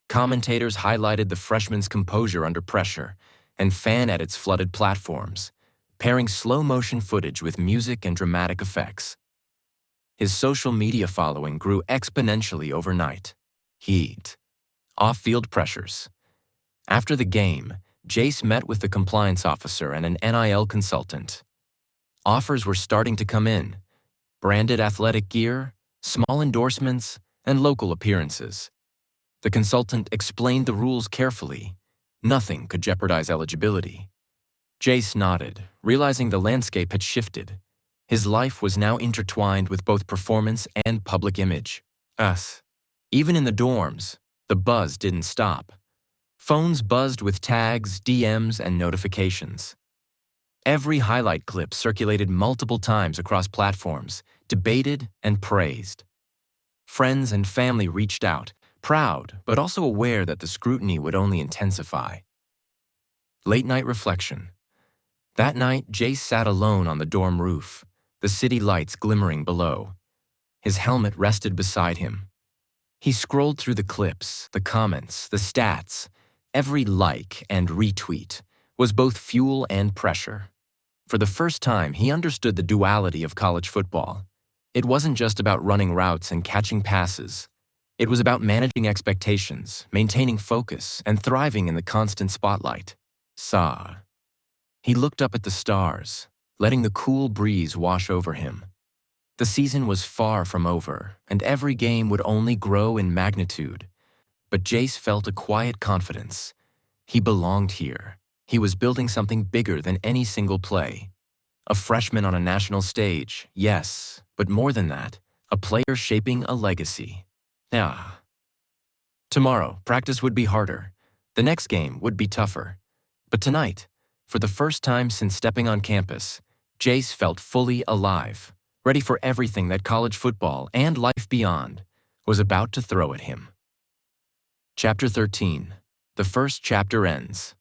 Speaker 1: Commentators highlighted the freshman's composure under pressure, and fan edits flooded platforms, pairing slow-motion footage with music and dramatic effects. His social media following grew exponentially overnight. Off-field pressures. After the game, Jace met with the compliance officer and an NIL consultant. Offers were starting to come in: branded athletic gear, small endorsements, and local appearances. The consultant explained the rules carefully. Nothing could jeopardize eligibility. Jace nodded, realizing the landscape had shifted. His life was now intertwined with both performance and public image. Even in the dorms, the buzz didn't stop. Phones buzzed with tags, DMs, and notifications. Every highlight clip circulated multiple times across platforms, debated and praised. Friends and family reached out, proud but also aware that the scrutiny would only intensify. Late-night reflection. That night, Jace sat alone on the dorm roof, the city lights glimmering below. His helmet rested beside him. He scrolled through the clips, the comments, the stats. Every like and retweet was both fuel and pressure. For the first time, he understood the duality of college football. It wasn't just about running routes and catching passes. It was about managing expectations, maintaining focus, and thriving in the constant spotlight. He looked up at the stars, letting the cool breeze wash over him. The season was far from over, and every game would only grow in magnitude. But Jace felt a quiet confidence. He belonged here. He was building something bigger than any single play. A freshman on a national stage, yes, but more than that, a player shaping a legacy. Tomorrow, practice would be harder. The next game would be tougher. But tonight, for the first time since stepping on campus, Jace felt fully alive, ready for everything that college football and life beyond was about to throw at him. Chapter 13. The first chapter ends.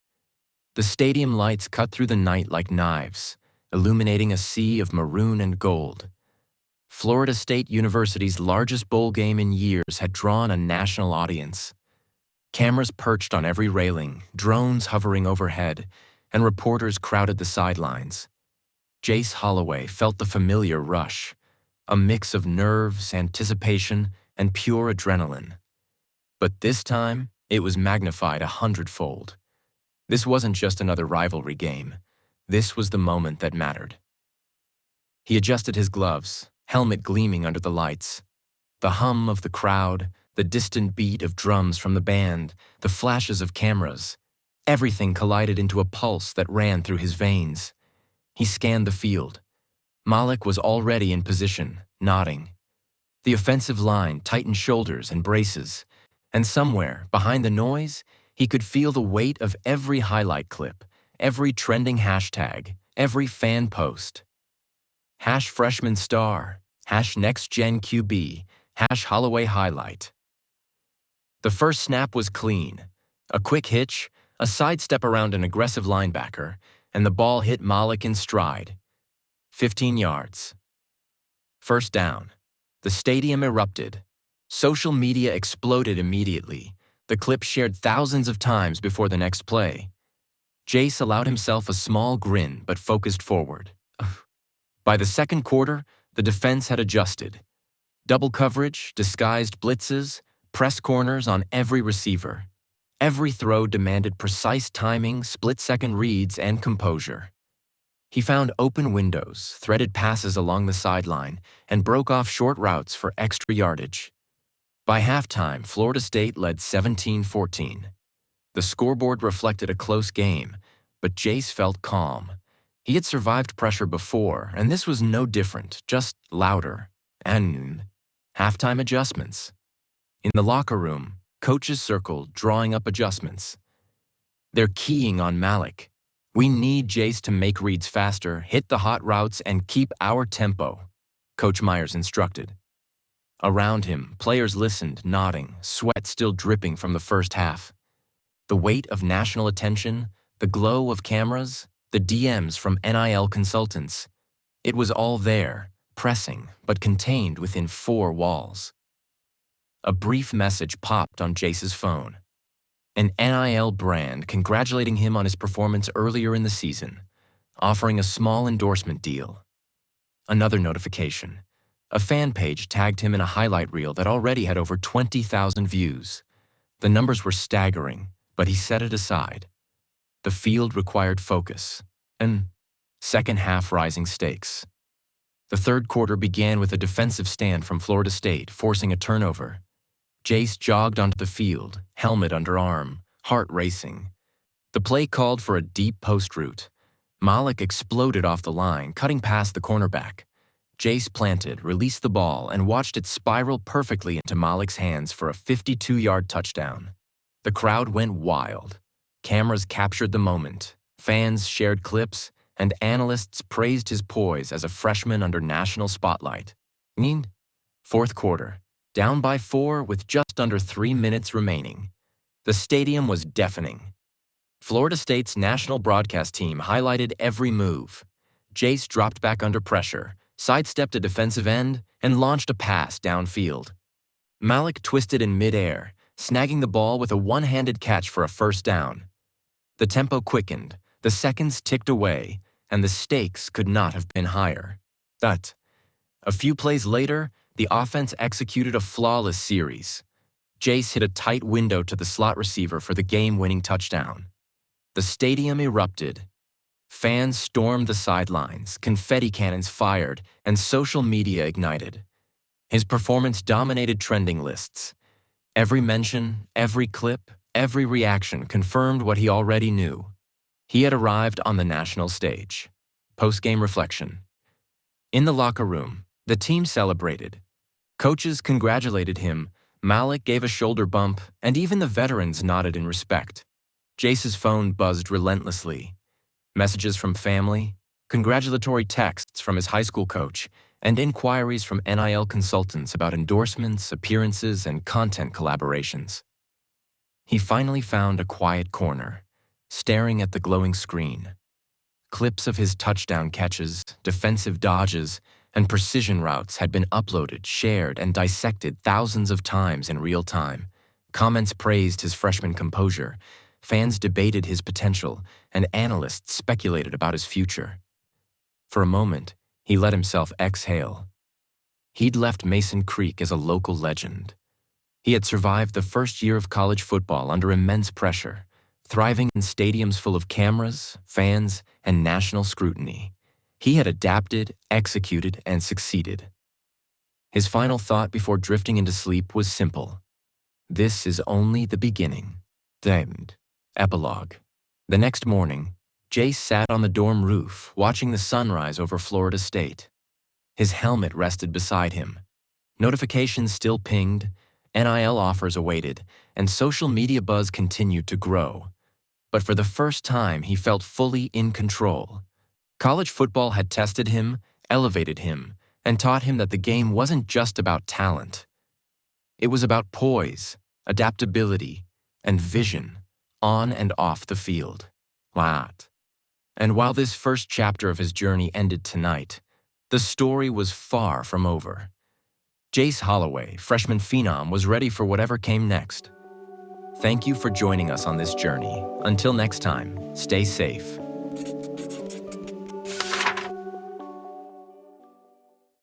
Speaker 1: The stadium lights cut through the night like knives, illuminating a sea of maroon and gold. Florida State University's largest bowl game in years had drawn a national audience. Cameras perched on every railing, drones hovering overhead, and reporters crowded the sidelines. Jace Holloway felt the familiar rush, a mix of nerves, anticipation, and pure adrenaline. But this time, it was magnified 100-fold. This wasn't just another rivalry game. This was the moment that mattered. He adjusted his gloves, helmet gleaming under the lights. The hum of the crowd, the distant beat of drums from the band, the flashes of cameras, everything collided into a pulse that ran through his veins. He scanned the field. Malik was already in position, nodding. The offensive line tightened shoulders and braces, and somewhere, behind the noise, he could feel the weight of every highlight clip, every trending hashtag, every fan post. #freshman star, #NextGenQB, #Holloway highlight. The first snap was clean. A quick hitch, a sidestep around an aggressive linebacker, and the ball hit Malik in stride. 15 yards. First down. The stadium erupted. Social media exploded immediately. The clip shared thousands of times before the next play. Jace allowed himself a small grin but focused forward. By the second quarter, the defense had adjusted. Double coverage, disguised blitzes, press corners on every receiver. Every throw demanded precise timing, split-second reads, and composure. He found open windows, threaded passes along the sideline, and broke off short routes for extra yardage. By halftime, Florida State led 17-14. The scoreboard reflected a close game, but Jace felt calm. He had survived pressure before, and this was no different, just louder. And halftime adjustments. In the locker room, coaches circled, drawing up adjustments. They're keying on Malik. We need Jace to make reads faster, hit the hot routes, and keep our tempo, Coach Myers instructed. Around him, players listened, nodding, sweat still dripping from the first half. The weight of national attention, the glow of cameras, the DMs from NIL consultants. It was all there, pressing, but contained within four walls. A brief message popped on Jace's phone. An NIL brand congratulating him on his performance earlier in the season, offering a small endorsement deal. Another notification. A fan page tagged him in a highlight reel that already had over 20,000 views. The numbers were staggering, but he set it aside. The field required focus, and second-half rising stakes. The third quarter began with a defensive stand from Florida State, forcing a turnover. Jace jogged onto the field, helmet under arm, heart racing. The play called for a deep post route. Malik exploded off the line, cutting past the cornerback. Jace planted, released the ball, and watched it spiral perfectly into Malik's hands for a 52-yard touchdown. The crowd went wild. Cameras captured the moment. Fans shared clips, and analysts praised his poise as a freshman under national spotlight. Fourth quarter. Down by 4 with just under 3 minutes remaining. The stadium was deafening. Florida State's national broadcast team highlighted every move. Jace dropped back under pressure, sidestepped a defensive end, and launched a pass downfield. Malik twisted in midair, snagging the ball with a one-handed catch for a first down. The tempo quickened, the seconds ticked away, and the stakes could not have been higher. But a few plays later, the offense executed a flawless series. Jace hit a tight window to the slot receiver for the game-winning touchdown. The stadium erupted. Fans stormed the sidelines, confetti cannons fired, and social media ignited. His performance dominated trending lists. Every mention, every clip, every reaction confirmed what he already knew. He had arrived on the national stage. Post-game reflection. In the locker room, the team celebrated. Coaches congratulated him, Malik gave a shoulder bump, and even the veterans nodded in respect. Jace's phone buzzed relentlessly. Messages from family, congratulatory texts from his high school coach, and inquiries from NIL consultants about endorsements, appearances, and content collaborations. He finally found a quiet corner, staring at the glowing screen. Clips of his touchdown catches, defensive dodges, and precision routes had been uploaded, shared, and dissected thousands of times in real time. Comments praised his freshman composure, fans debated his potential, and analysts speculated about his future. For a moment, he let himself exhale. He'd left Mason Creek as a local legend. He had survived the first year of college football under immense pressure, thriving in stadiums full of cameras, fans, and national scrutiny. He had adapted, executed, and succeeded. His final thought before drifting into sleep was simple. This is only the beginning. Damned. Epilogue. The next morning, Jace sat on the dorm roof, watching the sunrise over Florida State. His helmet rested beside him. Notifications still pinged, NIL offers awaited, and social media buzz continued to grow. But for the first time, he felt fully in control. College football had tested him, elevated him, and taught him that the game wasn't just about talent. It was about poise, adaptability, and vision, on and off the field. And while this first chapter of his journey ended tonight, the story was far from over. Jace Holloway, freshman phenom, was ready for whatever came next. Thank you for joining us on this journey. Until next time, stay safe.